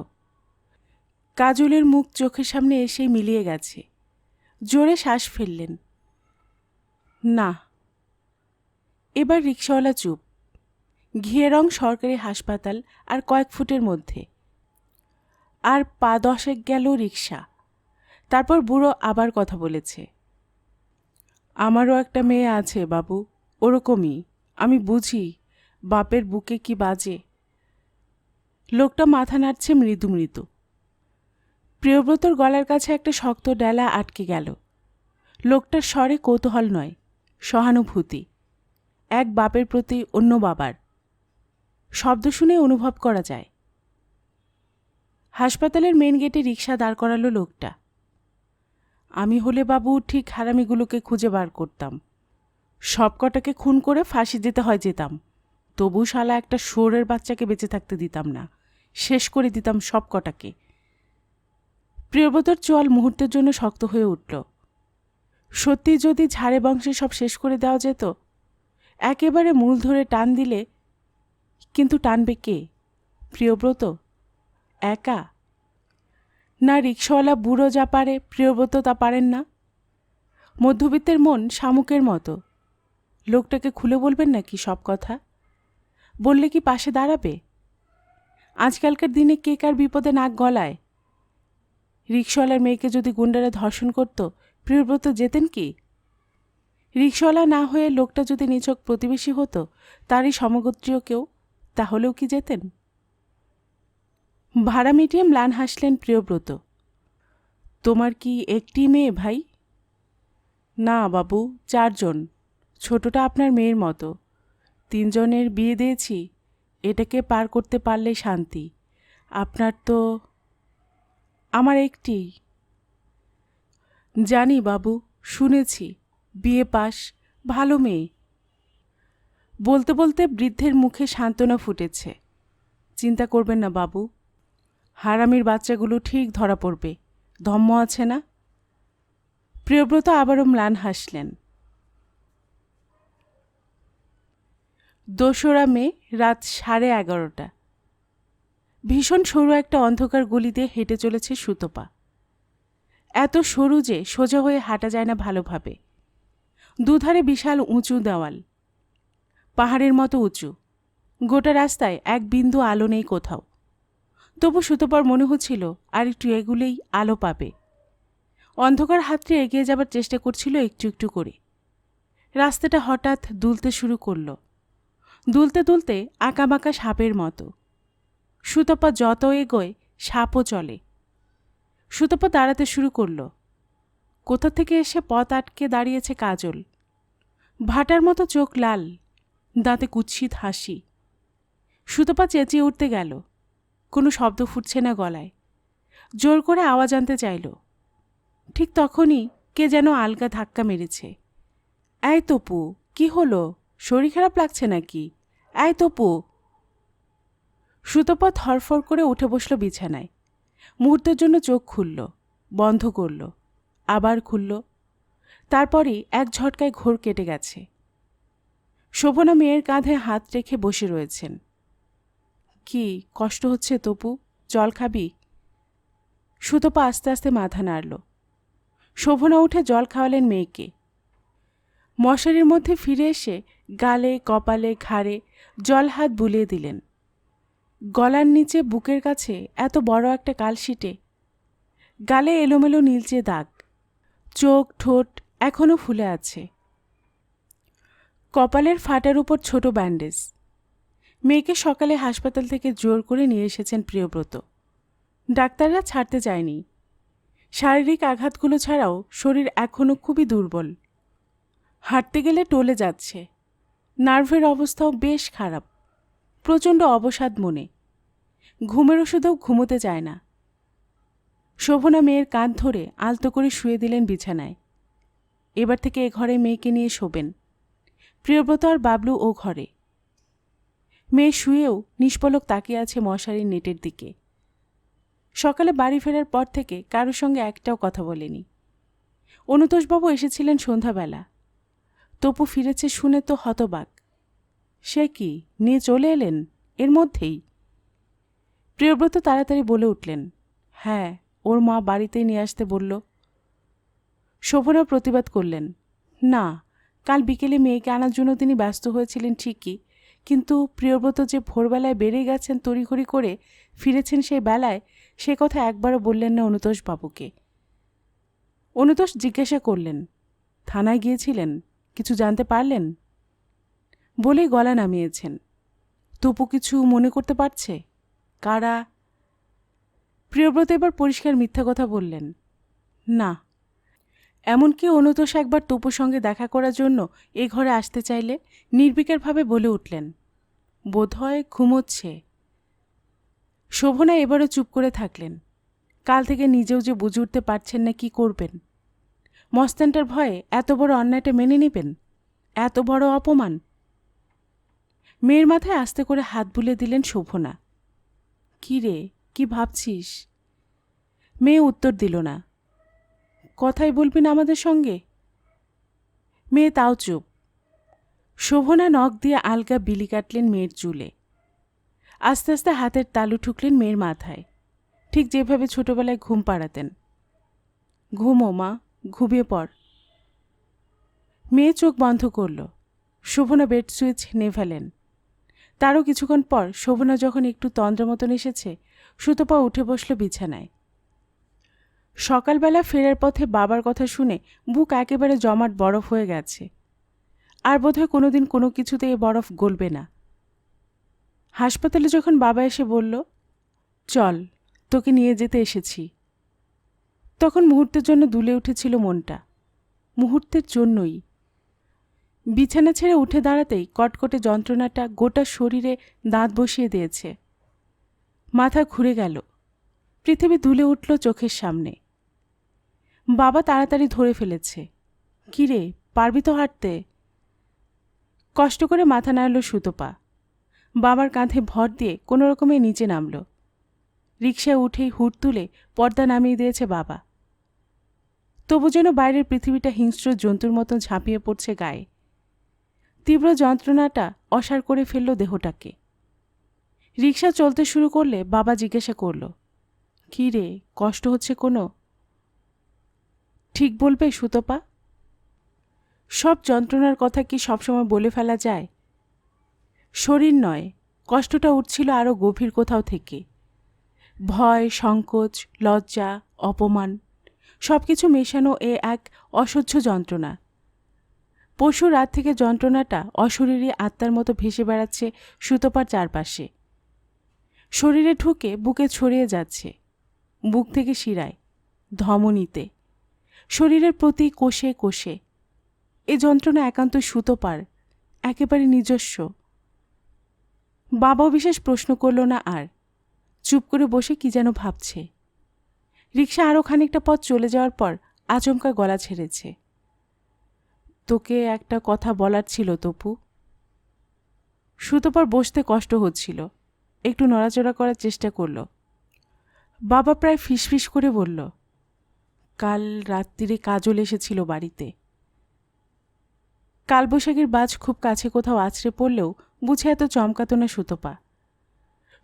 কাজলের মুখ চোখের সামনে এসেই মিলিয়ে গেছে। জোরে শ্বাস ফেললেন। না। এবার রিক্সাওয়ালা চুপ। ঘিয়ে রং সরকারি হাসপাতাল আর কয়েক ফুটের মধ্যে। আর পা 10 গেল রিক্সা। তারপর বুড়ো আবার কথা বলেছে। আমারও একটা মেয়ে আছে বাবু, ওরকমই। আমি বুঝি বাপের বুকে কি বাজে। লোকটা মাথা নাড়ছে মৃদু মৃদু। প্রিয়ব্রতর গলার কাছে একটা শক্ত ডেলা আটকে গেল। লোকটার স্বরে কৌতূহল নয়, সহানুভূতি। এক বাপের প্রতি অন্য বাবার শব্দ শুনে অনুভব করা যায়। হাসপাতালের মেন গেটে রিক্সা দাঁড় করালো লোকটা। আমি হলে বাবু ঠিক হারামিগুলোকে খুঁজে বার করতাম, সব কটাকে খুন করে ফাঁসি দিতে হয় যেতাম, তবু শালা একটা শুয়োরের বাচ্চাকে বেঁচে থাকতে দিতাম না, শেষ করে দিতাম সব কটাকে। প্রিয়ব্রতর চোয়াল মুহূর্তের জন্য শক্ত হয়ে উঠল। সত্যি যদি ঝাড়ে বংশে সব শেষ করে দেওয়া যেত, একেবারে মূল ধরে টান দিলে। কিন্তু টানবে কে? প্রিয়ব্রত একা? না, রিক্সাওয়ালা বুড়ো যা পারে প্রিয়ব্রত তা পারেন না? মধ্যবিত্তের মন শামুকের মতো। লোকটাকে খুলে বলবেন নাকি সব কথা? বললে কি পাশে দাঁড়াবে? আজকালকার দিনে কে কার বিপদে নাক গলায়? রিক্সাওয়ালার মেয়েকে যদি গুন্ডারা ধর্ষণ করত, প্রিয়ব্রত যেতেন কি? রিক্সাওয়ালা না হয়ে লোকটা যদি নিছক প্রতিবেশী হতো, তারই সমগোত্রীয় কেউ, তাহলেও কি যেতেন? ভাড়া মিটিয়ে ম্লান হাসলেন প্রিয়ব্রত। তোমার কি একটি মেয়ে ভাই? না বাবু, 4 জন। ছোটটা আপনার মেয়ের মতো। 3 জনের বিয়ে দিয়েছি, এটাকে পার করতে পারলেই শান্তি। আপনার তো? আমার একটি। জানি বাবু, শুনেছি, বিয়ে পাস, ভালো মেয়ে। বলতে বলতে বৃদ্ধের মুখে সান্ত্বনা ফুটেছে। চিন্তা করবেন না বাবু, হারামির বাচ্চাগুলো ঠিক ধরা পড়বে, ধম্ম আছে না? প্রিয়ব্রত আবারও ম্লান হাসলেন। 2রা মে রাত 11:30। ভীষণ সরু একটা অন্ধকার গলি দিয়ে হেঁটে চলেছে সুতপা। এত সরু যে সোজা হয়ে হাঁটা যায় না ভালোভাবে। দুধারে বিশাল উঁচু দেওয়াল, পাহাড়ের মতো উঁচু। গোটা রাস্তায় এক বিন্দু আলো নেই কোথাও। তবু সুতপার মনে হচ্ছিল আর একটু এগুলেই আলো পাবে। অন্ধকার হাতটি এগিয়ে যাবার চেষ্টা করছিল একটু একটু করে। রাস্তাটা হঠাৎ দুলতে শুরু করল, দুলতে দুলতে আঁকাবাঁকা সাপের মতো। সুতপা যত এগোয় সাপও চলে। সুতপা দাঁড়াতে শুরু করল। কোথা থেকে এসে পথ আটকে দাঁড়িয়েছে কাজল। ভাটার মতো চোখ লাল, দাঁতে কুৎসিত হাসি। সুতপা চেঁচিয়ে উঠতে গেল, কোনো শব্দ ফুটছে না গলায়। জোর করে আওয়াজ আনতে চাইল। ঠিক তখনই কে যেন আলগা ধাক্কা মেরেছে। এই তপু, কি হলো? শরীর খারাপ লাগছে নাকি? এই তপু। সুতপা থরফর করে উঠে বসল বিছানায়। মুহূর্তের জন্য চোখ খুলল, বন্ধ করল, আবার খুলল। তারপরই এক ঝটকায় ঘোর কেটে গেছে। শোভনা মেয়ের কাঁধে হাত রেখে বসে রয়েছেন। কি কষ্ট হচ্ছে তপু? জল খাবি? সুতপা আস্তে আস্তে মাথা নাড়ল। শোভনা উঠে জল খাওয়ালেন মেয়েকে। মশারির মধ্যে ফিরে এসে গালে, কপালে, ঘাড়ে জল হাত বুলিয়ে দিলেন। গলার নিচে বুকের কাছে এত বড় একটা কালশিটে। গালে এলোমেলো নীলচে দাগ, চোখ ঠোঁট এখনও ফুলে আছে। কপালের ফাটার উপর ছোট ব্যান্ডেজ। মেয়েকে সকালে হাসপাতাল থেকে জোর করে নিয়ে এসেছেন প্রিয়ব্রত। ডাক্তাররা ছাড়তে চায়নি। শারীরিক আঘাতগুলো ছাড়াও শরীর এখনও খুবই দুর্বল। হাঁটতে গেলে টলে যাচ্ছে। নার্ভের অবস্থাও বেশ খারাপ। প্রচণ্ড অবসাদ মনে। ঘুমের ওষুধেও ঘুমোতে চায় না। শোভনা মেয়ের কাঁধ ধরে আলতো করে শুয়ে দিলেন বিছানায়। এবার থেকে এ ঘরে মেয়েকে নিয়ে শোবেন। প্রিয়ব্রত আর বাবলু ও ঘরে। মেয়ে শুয়েও নিষ্পলক তাকিয়ে আছে মশারির নেটের দিকে। সকালে বাড়ি ফেরার পর থেকে কারোর সঙ্গে একটাও কথা বলেনি। অনুতোষবাবু এসেছিলেন সন্ধ্যাবেলা। তপু ফিরেছে শুনে তো হতবাক। সে কি নিয়ে চলে এলেন এর মধ্যেই? প্রিয়ব্রত তাড়াতাড়ি বলে উঠলেন, হ্যাঁ, ওর মা বাড়িতেই নিয়ে আসতে বলল। শোভনা প্রতিবাদ করলেন, না, কাল বিকেলে মেয়েকে আনার জন্য তিনি ব্যস্ত হয়েছিলেন ঠিকই, কিন্তু প্রিয়ব্রত যে ভোরবেলায় বেরিয়ে গেছেন তড়িঘড়ি করে, ফিরেছেন সেই বেলায়, সে কথা একবারও বললেন না অনুতোষবাবুকে। অনুতোষ জিজ্ঞাসা করলেন, থানায় গিয়েছিলেন, কিছু জানতে পারলেন? বলেই গলা নামিয়েছেন। তপু কিছু মনে করতে পারছে? কারা? প্রিয়ব্রত এবার পরিষ্কার মিথ্যা কথা বললেন, না। এমনকি অনুতোষ একবার তপুর সঙ্গে দেখা করার জন্য এ ঘরে আসতে চাইলে নির্বিকারভাবে বলে উঠলেন, বোধহয় ঘুমোচ্ছে। শোভনা এবারও চুপ করে থাকলেন। কাল থেকে নিজেও যে বুঝে উঠতে পারছেন না কি করবেন। মস্তানটার ভয়ে এত বড় অন্যায়টা মেনে নেবেন? এত বড় অপমান? মেয়ের মাথায় আস্তে করে হাত বুলে দিলেন শোভনা। কি রে, কি ভাবছিস? মেয়ে উত্তর দিল না। কথাই বলবি না আমাদের সঙ্গে? মেয়ে তাও চুপ। শোভনা নখ দিয়ে আলগা বিলি কাটলেন মেয়ের চুলে। আস্তে আস্তে হাতের তালু ঠুকলেন মেয়ের মাথায়, ঠিক যেভাবে ছোটবেলায় ঘুম পাড়াতেন। ঘুমো মা, ঘুমিয়ে পড়। মেয়ে চোখ বন্ধ করল। শোভনা বেড সুইচ নেভালেন। তারও কিছুক্ষণ পর শোভনা যখন একটু তন্দ্র মতন এসেছে, সুতপা উঠে বসল বিছানায়। সকালবেলা ফেরার পথে বাবার কথা শুনে বুক একেবারে জমাট বরফ হয়ে গেছে। আর বোধহয় কোনোদিন কোনো কিছুতে এ বরফ গলবে না। হাসপাতালে যখন বাবা এসে বলল, চল, তোকে নিয়ে যেতে এসেছি, তখন মুহূর্তের জন্য দুলে উঠেছিল মনটা। মুহূর্তের জন্যই। বিছানা ছেড়ে উঠে দাঁড়াতেই কটকটে যন্ত্রণাটা গোটা শরীরে দাঁত বসিয়ে দিয়েছে। মাথা ঘুরে গেল। পৃথিবী দুলে উঠল চোখের সামনে। বাবা তাড়াতাড়ি ধরে ফেলেছে। কিরে, পারবি তো হাঁটতে? কষ্ট করে মাথা নাড়ল সুতপা। বাবার কাঁধে ভর দিয়ে কোনো রকমে নিচে নামল। রিকশায় উঠেই হুট তুলে পর্দা নামিয়ে দিয়েছে বাবা। তবু যেন বাইরের পৃথিবীটা হিংস্র জন্তুর মতো ঝাঁপিয়ে পড়ছে গায়ে। তীব্র যন্ত্রণাটা অসাড় করে ফেলল দেহটাকে। রিকশা চলতে শুরু করলে বাবা জিজ্ঞাসা করল, কী রে, কষ্ট হচ্ছে কোনো? ঠিক বলবে সুতপা? সব যন্ত্রণার কথা কি সবসময় বলে ফেলা যায়? শরীর নয়, কষ্টটা উঠছিল আরও গভীর কোথাও থেকে। ভয়, সংকোচ, লজ্জা, অপমান সব কিছু মেশানো এ এক অসহ্য যন্ত্রণা। পরশু রাত থেকে যন্ত্রণাটা অশরীরী আত্মার মতো ভেসে বেড়াচ্ছে সুতপার চারপাশে। শরীরে ঢুকে বুকে ছড়িয়ে যাচ্ছে, বুক থেকে শিরায়, ধমনীতে, শরীরের প্রতি কোষে কোষে। এ যন্ত্রণা একান্ত সুতপার, একেবারে নিজস্ব। বাবাও বিশেষ প্রশ্ন করল না আর। চুপ করে বসে কি যেন ভাবছে। রিকশা আরও খানিকটা পথ চলে যাওয়ার পর আচমকা গলা ছেড়েছে। তোকে একটা কথা বলার ছিল তপু। সুতপার বসতে কষ্ট হচ্ছিল। একটু নড়াচড়া করার চেষ্টা করল। বাবা প্রায় ফিসফিস করে বলল, কাল রাত্রিরে কাজল এসেছিল বাড়িতে। কালবৈশাখীর বাজ খুব কাছে কোথাও আছড়ে পড়লেও বুঝে এত চমকাতো না সুতপা।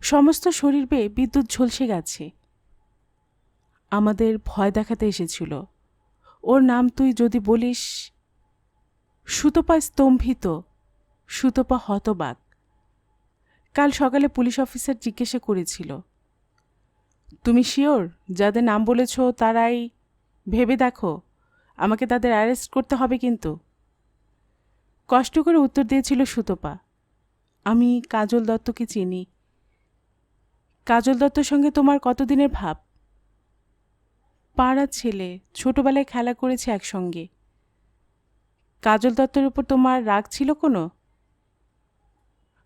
সমস্ত শরীর বেয়ে বিদ্যুৎ ঝলসে গেছে। আমাদের ভয় দেখাতে এসেছিল। ওর নাম তুই যদি বলিস। সুতপা স্তম্ভিত, সুতপা হতবাক। কাল সকালে পুলিশ অফিসার জিজ্ঞাসা করেছিল, তুমি শিওর যাদের নাম বলেছ তারাই? ভেবে দেখো, আমাকে তাদের অ্যারেস্ট করতে হবে কিন্তু। কষ্ট করে উত্তর দিয়েছিল সুতপা। আমি কাজল দত্তকে চিনি। কাজল দত্তর সঙ্গে তোমার কতদিনের ভাব? পাড়ার ছেলে, ছোটবেলায় খেলা করেছে একসঙ্গে। কাজল দত্তের উপর তোমার রাগ ছিল কোনো?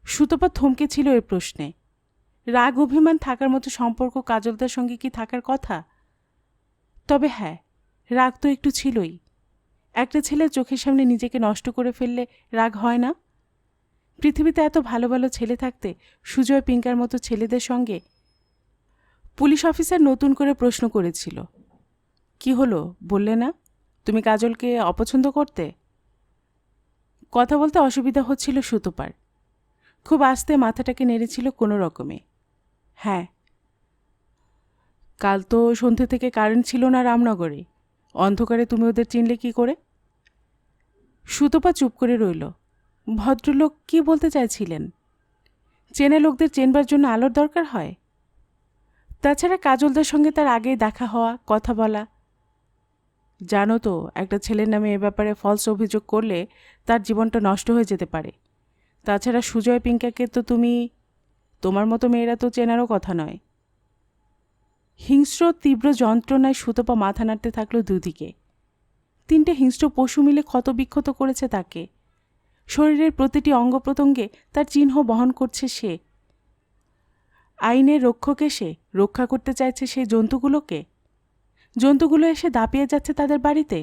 সুতপা থমকে ছিল এর প্রশ্নে। রাগ অভিমান থাকার মতো সম্পর্ক কাজলদার সঙ্গে কি থাকার কথা? তবে হ্যাঁ, রাগ তো একটু ছিলই। একটা ছেলের চোখের সামনে নিজেকে নষ্ট করে ফেললে রাগ হয় না? পৃথিবীতে এত ভালো ভালো ছেলে থাকতে সুজয় পিঙ্কার মতো ছেলেদের সঙ্গে। পুলিশ অফিসার নতুন করে প্রশ্ন করেছিল, কি হলো বললে না? তুমি কাজলকে অপছন্দ করতে? কথা বলতে অসুবিধা হচ্ছিল সুতপার। খুব আস্তে মাথাটাকে নেড়েছিল কোনো রকমে। হ্যাঁ। কাল তো সন্ধ্যে থেকে কারেন্ট ছিল না রামনগরে। অন্ধকারে তুমি ওদের চিনলে কি করে? সুতপা চুপ করে রইল। ভদ্রলোক কি বলতে চাইছিলেন? চেনা লোকদের চেনবার জন্য আলোর দরকার হয়? তাছাড়া কাজলদার সঙ্গে তার আগেই দেখা হওয়া, কথা বলা। জানো তো, একটা ছেলের নামে এ ব্যাপারে ফলস অভিযোগ করলে তার জীবনটা নষ্ট হয়ে যেতে পারে। তাছাড়া সুজয় পিঙ্কাকে তো তোমার মতো মেয়েরা তো চেনারও কথা নয়। হিংস্র তীব্র যন্ত্রণায় সুতপা মাথা নাড়তে থাকল দুদিকে। 3টে হিংস্র পশু মিলে ক্ষতবিক্ষত করেছে তাকে। শরীরের প্রতিটি অঙ্গ প্রত্যঙ্গে তার চিহ্ন বহন করছে সে। আইনের রক্ষক এসে রক্ষা করতে চাইছে সেই জন্তুগুলোকে। জন্তুগুলো এসে দাপিয়ে যাচ্ছে তাদের বাড়িতে,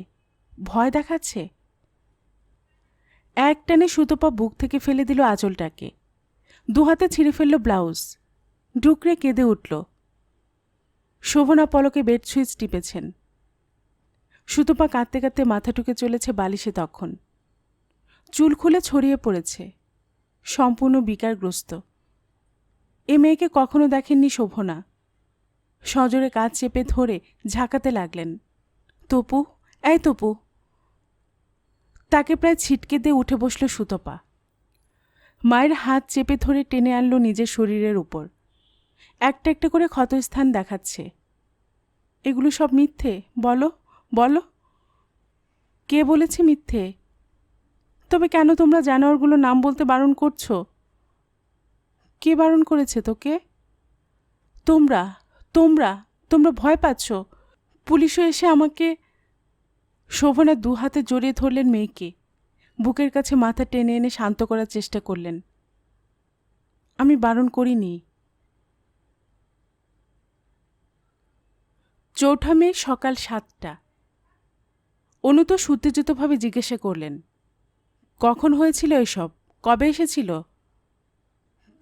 ভয় দেখাচ্ছে। এক টানে সুতপা বুক থেকে ফেলে দিল আঁচলটাকে। দুহাতে ছিঁড়ে ফেলল ব্লাউজ। ডুকরে কেঁদে উঠল। শোভনা পলকে বেড সুইচ টিপেছেন। সুতপা কাঁদতে কাঁদতে মাথা ঠুকে চলেছে বালিশে তখন। চুল খুলে ছড়িয়ে পড়েছে, সম্পূর্ণ বিকারগ্রস্ত। এ মেয়েকে কখনো দেখেননি শোভনা। সজোরে কাজ চেপে ধরে ঝাঁকাতে লাগলেন, তপু, এই তপু। তাকে প্রায় ছিটকে দিয়ে উঠে বসল সুতপা। মায়ের হাত চেপে ধরে টেনে আনল নিজের শরীরের উপর। একটা একটা করে ক্ষতস্থান দেখাচ্ছে। এগুলো সব মিথ্যে? বলো, বলো। কে বলেছে মিথ্যে? তবে কেন তোমরা জানোয়ারগুলোর নাম বলতে বারণ করছো? কে বারণ করেছে তোকে? তোমরা তোমরা তোমরা ভয় পাচ্ছ? পুলিশও এসে আমাকে। শোভনা 2 হাতে জড়িয়ে ধরলেন মেয়েকে। বুকের কাছে মাথা টেনে এনে শান্ত করার চেষ্টা করলেন। আমি বারণ করিনি। 4 মে সকাল 7টা। অনুতোষ উত্তেজিতভাবে জিজ্ঞাসা করলেন, কখন হয়েছিল এসব? কবে এসেছিল?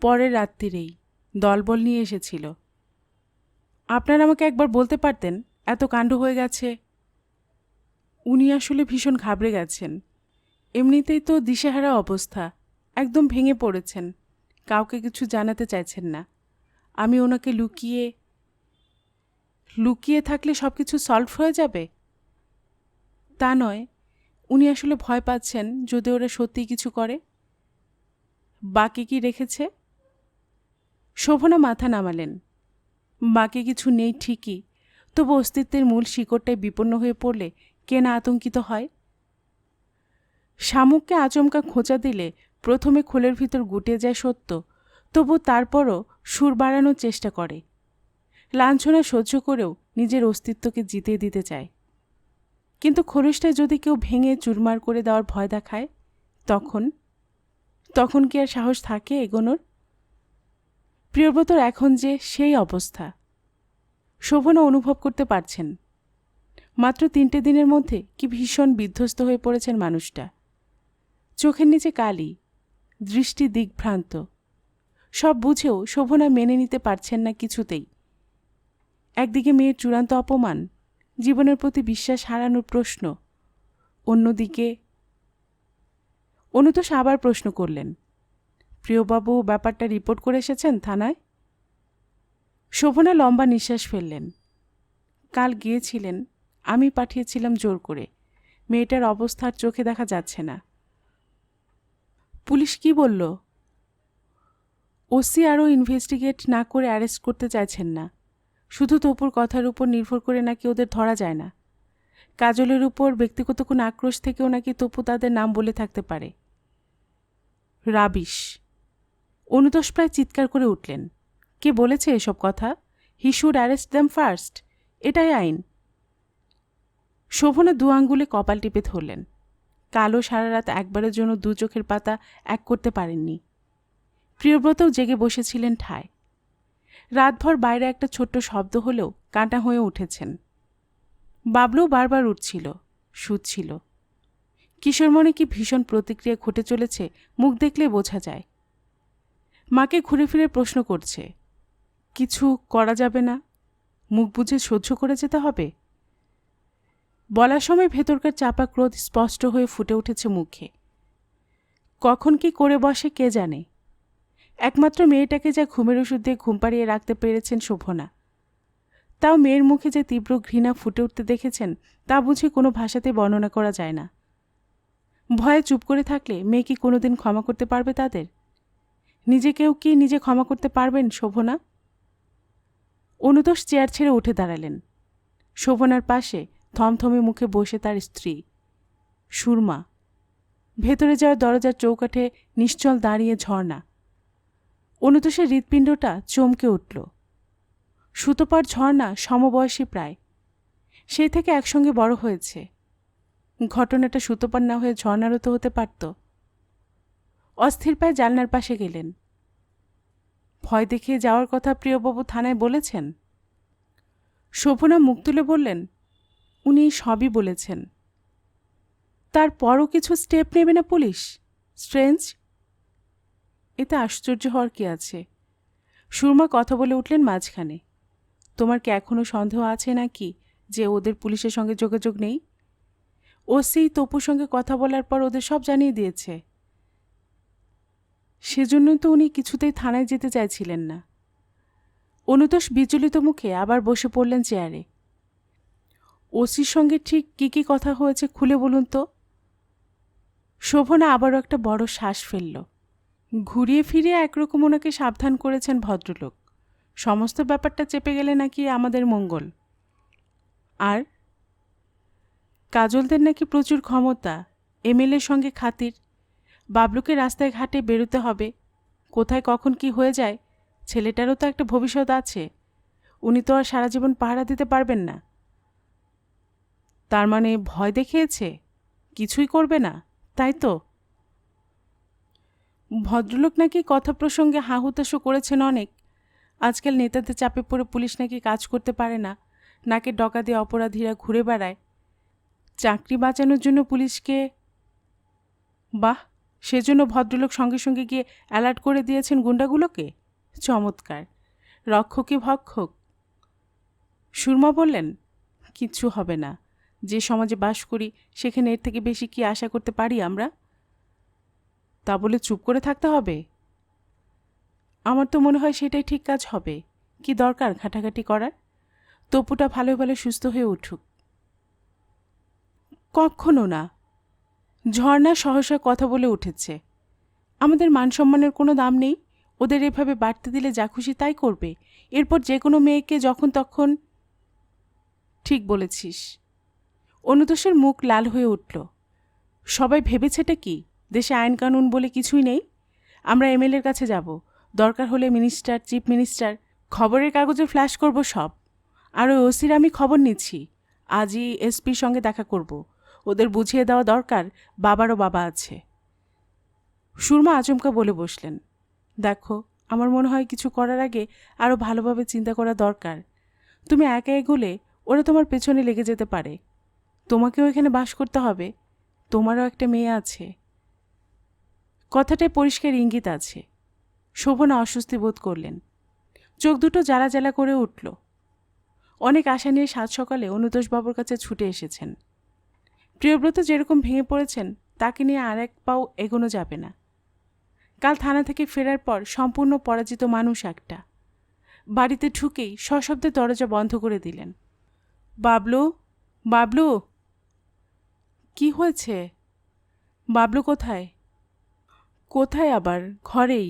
পরের রাত্রিরেই দলবল নিয়ে এসেছিল। আপনারা আমাকে একবার বলতে পারতেন, এত কাণ্ড হয়ে গেছে। উনি আসলে ভীষণ ঘাবড়ে গেছেন। এমনিতেই তো দিশেহারা অবস্থা, একদম ভেঙে পড়েছেন। কাউকে কিছু জানাতে চাইছেন না। আমি ওনাকে লুকিয়ে থাকলে সব কিছু সলভ হয়ে যাবে তা নয়। উনি আসলে ভয় পাচ্ছেন যদি ওরা সত্যিই কিছু করে। বাকি কি রেখেছে? শোভনা মাথা নামালেন। বাকি কিছু নেই ঠিকই, তবু অস্তিত্বের মূল শিকড়টায় বিপন্ন হয়ে পড়লে কে না আতঙ্কিত হয়। শামুককে আচমকা খোঁচা দিলে প্রথমে খোলের ভিতর গুটে যায় সত্য, তবু তারপরও সুর বাড়ানোর চেষ্টা করে। লাঞ্ছনা সহ্য করেও নিজের অস্তিত্বকে জিতিয়ে দিতে চায়। কিন্তু খোলসটায় যদি কেউ ভেঙে চুরমার করে দেওয়ার ভয় দেখায়, তখন কি আর সাহস থাকে এগোনোর? প্রিয়ব্রতর এখন যে সেই অবস্থা শোভনা অনুভব করতে পারছেন। মাত্র 3টে দিনের মধ্যে কি ভীষণ বিধ্বস্ত হয়ে পড়েছেন মানুষটা। চোখের নিচে কালি, দৃষ্টি দিগ্ভ্রান্ত। সব বুঝেও শোভনা মেনে নিতে পারছেন না কিছুতেই। একদিকে মেয়ের চূড়ান্ত অপমান, জীবনের প্রতি বিশ্বাস হারানোর প্রশ্ন। অন্যদিকে অনুতোষ আবার প্রশ্ন করলেন, প্রিয়বাবু ব্যাপারটা রিপোর্ট করে এসেছেন থানায়? শোভনা লম্বা নিঃশ্বাস ফেললেন। কাল গিয়েছিলেন, আমি পাঠিয়েছিলাম জোর করে। মেয়েটার অবস্থা আর চোখে দেখা যাচ্ছে না। পুলিশ কি বলল? ওসি আরও ইনভেস্টিগেট না করে অ্যারেস্ট করতে চাইছেন না। শুধু তপুর কথার উপর নির্ভর করে নাকি ওদের ধরা যায় না। কাজলের উপর ব্যক্তিগত কোনো আক্রোশ থেকেও নাকি তপু তাদের নাম বলে থাকতে পারে। রাবিশ! অনুতোষ প্রায় চিৎকার করে উঠলেন। কে বলেছে এসব কথা? He should arrest them first. এটাই আইন। শোভনা 2 আঙ্গুলে কপাল টিপে ধরলেন। কালো সারা রাত একবারের জন্য 2 চোখের পাতা এক করতে পারেননি। প্রিয়ব্রতও জেগে বসেছিলেন ঠায়। রাতভর বাইরে একটা ছোট্ট শব্দ হলেও কাঁটা হয়ে উঠেছেন। বাবলু বারবার উঠছিল, শুচ্ছিল। কিশোর মনে কি ভীষণ প্রতিক্রিয়া ঘটে চলেছে মুখ দেখলে বোঝা যায়। মাকে ঘুরে ফিরে প্রশ্ন করছে, কিছু করা যাবে না? মুখ বুজে সহ্য করে যেতে হবে? বলার সময় ভেতরকার চাপা ক্রোধ স্পষ্ট হয়ে ফুটে উঠেছে মুখে। কখন কি করে বসে কে জানে। একমাত্র মেয়েটাকে যা ঘুমের ওষুধ দিয়ে ঘুম পাড়িয়ে রাখতে পেরেছেন শোভনা, তাও মেয়ের মুখে যে তীব্র ঘৃণা ফুটে উঠতে দেখেছেন তা বুঝি কোনো ভাষাতে বর্ণনা করা যায় না। ভয়ে চুপ করে থাকলে মেয়ে কি কোনোদিন ক্ষমা করতে পারবে তাদের? নিজেকেও কি নিজে ক্ষমা করতে পারবেন শোভনা? অনুতোষ চেয়ার ছেড়ে উঠে দাঁড়ালেন। শোভনার পাশে থমথমে মুখে বসে তার স্ত্রী সুরমা। ভেতরে যাওয়ার দরজার চৌকাঠে নিশ্চল দাঁড়িয়ে ঝর্ণা। অনুতোষের হৃৎপিণ্ডটা চমকে উঠল। সুতোপার ঝর্ণা সমবয়সী প্রায়, সেই থেকে একসঙ্গে বড় হয়েছে। ঘটনাটা সুতোপার না হয়ে ঝর্ণারও তো হতে পারত। অস্থির পায়ে জানলার পাশে গেলেন। ভয় দেখিয়ে যাওয়ার কথা প্রিয়বাবু থানায় বলেছেন? শোভনা মুখ তুলে বললেন, উনি সবই বলেছেন। তারপরও কিছু স্টেপ নেবে না পুলিশ? স্ট্রেঞ্জ! এতে আশ্চর্য হওয়ার কি আছে? সুরমা কথা বলে উঠলেন মাঝখানে। তোমার কি এখনও সন্দেহ আছে নাকি যে ওদের পুলিশের সঙ্গে যোগাযোগ নেই? ওসি তপুর সঙ্গে কথা বলার পর ওদের সব জানিয়ে দিয়েছে। সেজন্যই তো উনি কিছুতেই থানায় যেতে চাইছিলেন না। অনুতোষ বিচলিত মুখে আবার বসে পড়লেন চেয়ারে। ওসির সঙ্গে ঠিক কী কথা হয়েছে খুলে বলুন তো। শোভনা আবারও একটা বড় শ্বাস ফেলল। ঘুরিয়ে ফিরিয়ে একরকম ওনাকে সাবধান করেছেন ভদ্রলোক। সমস্ত ব্যাপারটা চেপে গেলে নাকি আমাদের মঙ্গল। আর কাজলদের নাকি প্রচুর ক্ষমতা, এমএলএর সঙ্গে খাতির। বাবলুকে রাস্তায় ঘাটে বেরোতে হবে। কোথায় কখন কি হয়ে যায়, ছেলেটারও তো একটা ভবিষ্যৎ আছে। উনি তো আর সারা জীবন পাহারা দিতে পারবেন না। তার মানে ভয় দেখিয়েছে, কিছুই করবে না, তাই তো? ভদ্রলোক নাকি কথা প্রসঙ্গে হাহুতাশও করেছেন অনেক। আজকাল নেতাদের চাপে পড়ে পুলিশ নাকি কাজ করতে পারে না, নাকি ডকাতে অপরাধীরা ঘুরে বেড়ায়। চাকরি বাঁচানোর জন্য পুলিশকে, বাহ, সেজন্য ভদ্রলোক সঙ্গে সঙ্গে গিয়ে অ্যালার্ট করে দিয়েছেন গুন্ডাগুলোকে। চমৎকার! রক্ষকই ভক্ষক। সুরমা বললেন, কিচ্ছু হবে না। যে সমাজে বাস করি সেখানে এর থেকে বেশি কি আশা করতে পারি আমরা? তা বলে চুপ করে থাকতে হবে? আমার তো মনে হয় সেটাই ঠিক কাজ হবে। কি দরকার ঘাটাঘাটি করার? তপুটা ভালো ভালো সুস্থ হয়ে উঠুক। কখনো না। ঝর্ণা সহসা কথা বলে উঠেছে। আমাদের মান সম্মানের কোনো দাম নেই। ওদের এভাবে বাড়তে দিলে যা খুশি তাই করবে। এরপর যে কোনো মেয়েকে যখন তখন। ঠিক বলেছিস। অনুতোষের মুখ লাল হয়ে উঠল। সবাই ভেবেছেটা কি দেশে আইন কানুন বলে কিছুই নেই? আমরা এমএলএর কাছে যাব, দরকার হলে মিনিস্টার, চিফ মিনিস্টার, খবরের কাগজে ফ্ল্যাশ করব সব। আর ওই ওসির আমি খবর নিচ্ছি। আজই এসপির সঙ্গে দেখা করব। ওদের বুঝিয়ে দেওয়া দরকার বাবারও বাবা আছে। সুরমা আচমকা বলে বসলেন, দেখো, আমার মনে হয় কিছু করার আগে আরও ভালোভাবে চিন্তা করা দরকার। তুমি একা এগোলে ওরা তোমার পেছনে লেগে যেতে পারে। তোমাকেও এখানে বাস করতে হবে। তোমারও একটা মেয়ে আছে। কথাটায় পরিষ্কার ইঙ্গিত আছে। শোভনা অস্বস্তি বোধ করলেন। চোখ দুটো জ্বালা জ্বালা করে উঠল। অনেক আশা নিয়ে সাত সকালে অনুতোষবাবুর কাছে ছুটে এসেছেন। প্রিয়ব্রত যেরকম ভেঙে পড়েছেন তাকে নিয়ে আর এক পাও এগোনো যাবে না। কাল থানা থেকে ফেরার পর সম্পূর্ণ পরাজিত মানুষ একটা। বাড়িতে ঢুকেই সশব্দে দরজা বন্ধ করে দিলেন। বাবলু, বাবলু! কি হয়েছে? বাবলু কোথায়? কোথায় আবার? ঘরেই।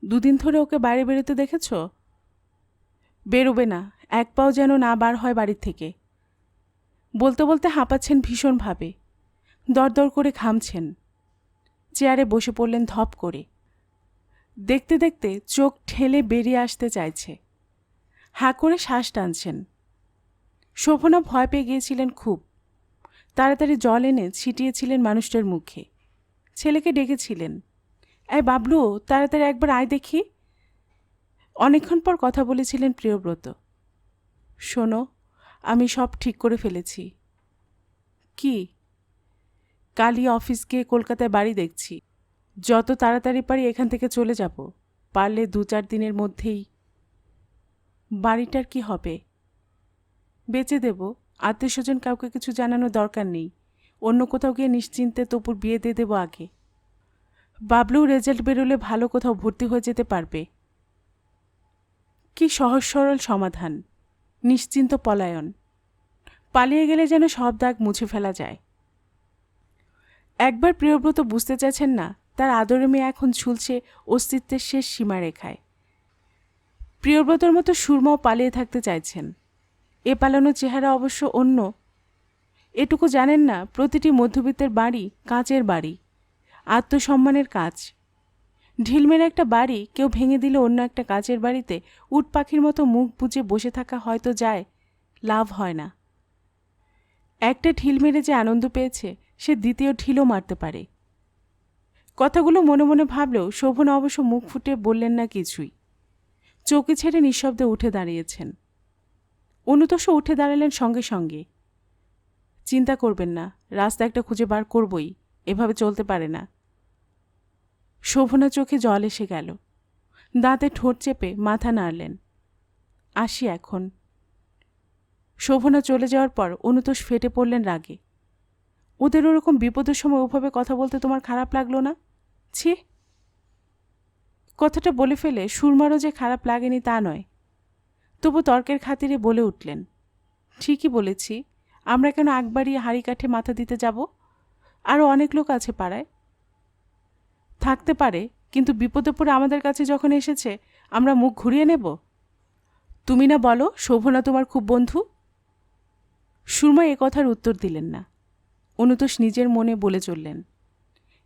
2 দিন ধরে ওকে বাইরে বেরোতে দেখেছ? বেরোবে না, এক পাও যেন না বার হয় বাড়ির থেকে। বলতে বলতে হাঁপাচ্ছেন ভীষণভাবে, দরদর করে ঘামছেন। চেয়ারে বসে পড়লেন ধপ করে। দেখতে দেখতে চোখ ঠেলে বেরিয়ে আসতে চাইছে। হাঁ করে শ্বাস টানছেন। শোভনা ভয় পেয়ে গিয়েছিলেন খুব। তাড়াতাড়ি জল এনে ছিটিয়েছিলেন মানুষটার মুখে। ছেলেকে ডেকেছিলেন, এই বাবলু, তাড়াতাড়ি একবার আয় দেখি। অনেকক্ষণ পর কথা বলেছিলেন প্রিয়ব্রত। শোনো, আমি সব ঠিক করে ফেলেছি। কি? কালই অফিস গিয়ে কলকাতায় বাড়ি দেখছি। যত তাড়াতাড়ি পারি এখান থেকে চলে যাব, পারলে 2-4 দিনের মধ্যেই। বাড়িটার কি হবে? বেচে দেব। আত্মীয়স্বজন কাউকে কিছু জানানোর দরকার নেই। অন্য কোথাও গিয়ে নিশ্চিন্তে তপুর বিয়ে দিয়ে দেবো আগে। বাবলু রেজাল্ট বেরোলে ভালো কোথাও ভর্তি হয়ে যেতে পারবে। কি সহজ সরল সমাধান! নিশ্চিন্ত পলায়ন। পালিয়ে গেলে যেন সব দাগ মুছে ফেলা যায়। একবার প্রিয়ব্রত বুঝতে চাইছেন না তার আদরে মেয়ে এখন ঝুলছে অস্তিত্বের শেষ সীমারেখায়। প্রিয়ব্রতর মতো সুরমাও পালিয়ে থাকতে চাইছেন। এ পালানো চেহারা অবশ্য অন্য। এটুকু জানেন না, প্রতিটি মধ্যবিত্তের বাড়ি কাঁচের বাড়ি, আত্মসম্মানের কাজ। ঢিলমের একটা বাড়ি কেউ ভেঙে দিলে অন্য একটা কাচের বাড়িতে উট পাখির মতো মুখ বুজে বসে থাকা হয়তো যায়, লাভ হয় না। একটা ঢিল মেরে যে আনন্দ পেয়েছে সে দ্বিতীয় ঢিলও মারতে পারে। কথাগুলো মনে মনে ভাবলেও শোভনা অবশ্য মুখ ফুটে বললেন না কিছুই। চৌকি ছেড়ে নিঃশব্দে উঠে দাঁড়িয়েছেন। অনুতোষ উঠে দাঁড়ালেন সঙ্গে সঙ্গে। চিন্তা করবেন না, রাস্তা একটা খুঁজে বার করবই, এভাবে চলতে পারে না। শোভনা চোখে জল এসে গেল। দাঁতে ঠোঁট চেপে মাথা নাড়লেন। আসি এখন। শোভনা চলে যাওয়ার পর অনুতোষ ফেটে পড়লেন রাগে। ওদের ওরকম বিপদের সময় ওভাবে কথা বলতে তোমার খারাপ লাগলো না? ছি! কথাটা বলে ফেলে সুরমারও যে খারাপ লাগেনি তা নয়, তবু তর্কের খাতিরে বলে উঠলেন, ঠিকই বলেছি, আমরা কেন আগ বাড়িয়ে হাঁড়ি কাঠে মাথা দিতে যাব? আরও অনেক লোক আছে পাড়ায়। থাকতে পারে, কিন্তু বিপদে পড়ে আমাদের কাছে যখন এসেছে আমরা মুখ ঘুরিয়ে নেব? তুমি না বলো শোভনা তোমার খুব বন্ধু? সুরমা এ কথার উত্তর দিলেন না। অনুতোষ নিজের মনে বলে চললেন,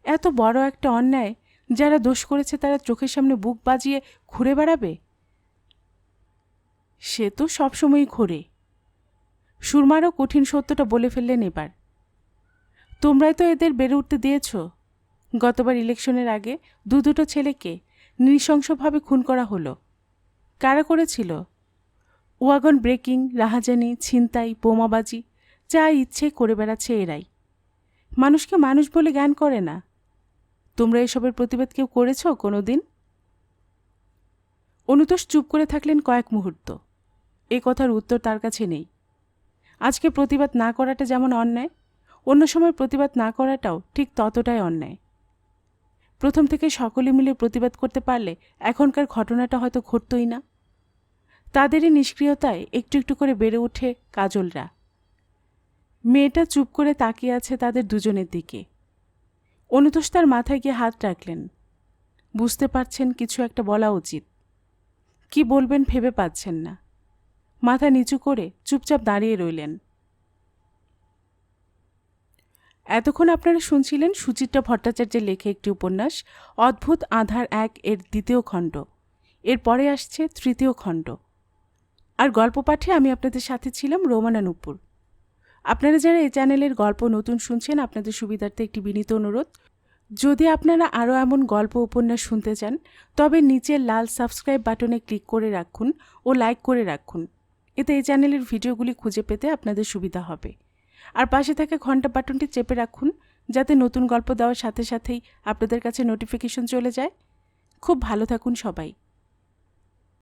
এত বড় একটা অন্যায় যারা দোষ করেছে তারা চোখের সামনে বুক বাজিয়ে ঘুরে বেড়াবে? সে তো সবসময়ই ঘোরে। সুরমারও কঠিন সত্যটা বলে ফেললেন এবার। তোমরাই তো এদের বেড়ে উঠতে দিয়েছ। গতবার ইলেকশনের আগে দুটো ছেলেকে নৃশংসভাবে খুন করা হলো। কারা করেছিল? ওয়াগন ব্রেকিং, রাহাজানি, ছিনতাই, বোমাবাজি, যা ইচ্ছে করে বেড়াচ্ছে এরাই। মানুষকে মানুষ বলে জ্ঞান করে না। তোমরা এসবের প্রতিবাদ কেউ করেছ কোনো দিন? অনুতোষ চুপ করে থাকলেন কয়েক মুহূর্ত। এ কথার উত্তর তার কাছে নেই। আজকে প্রতিবাদ না করাটা যেমন অন্যায়, অন্য সময় প্রতিবাদ না করাটাও ঠিক ততটাই অন্যায়। প্রথম থেকে সকলে মিলে প্রতিবাদ করতে পারলে এখনকার ঘটনাটা হয়তো ঘটতই না। তাদেরই নিষ্ক্রিয়তায় একটু একটু করে বেড়ে ওঠে কাজলরা। মেয়েটা চুপ করে তাকিয়ে আছে তাদের দুজনের দিকে। অনুতোষ তার মাথায় গিয়ে হাত রাখলেন। বুঝতে পারছেন কিছু একটা বলা উচিত, কি বলবেন ভেবে পাচ্ছেন না। মাথা নিচু করে চুপচাপ দাঁড়িয়ে রইলেন। এতক্ষণ আপনারা শুনছিলেন সুচিত্রা ভট্টাচার্যের লেখা একটি উপন্যাস অদ্ভুত আধার 1 এর দ্বিতীয় খণ্ড। এরপরে আসছে তৃতীয় খণ্ড। আর গল্প পাঠে আমি আপনাদের সাথে ছিলাম রোমানা নূপুর। আপনারা যারা এই চ্যানেলের গল্প নতুন শুনছেন, আপনাদের সুবিধার্থে একটি বিনীত অনুরোধ, যদি আপনারা আরও এমন গল্প উপন্যাস শুনতে চান তবে নিচের লাল সাবস্ক্রাইব বাটনে ক্লিক করে রাখুন ও লাইক করে রাখুন। এতে এই চ্যানেলের ভিডিওগুলি খুঁজে পেতে আপনাদের সুবিধা হবে। আর পাশে থাকা ঘন্টা বাটনটি চেপে রাখুন যাতে নতুন গল্প দেওয়ার সাথে সাথেই আপনাদের কাছে নোটিফিকেশন চলে যায়। খুব ভালো থাকুন সবাই।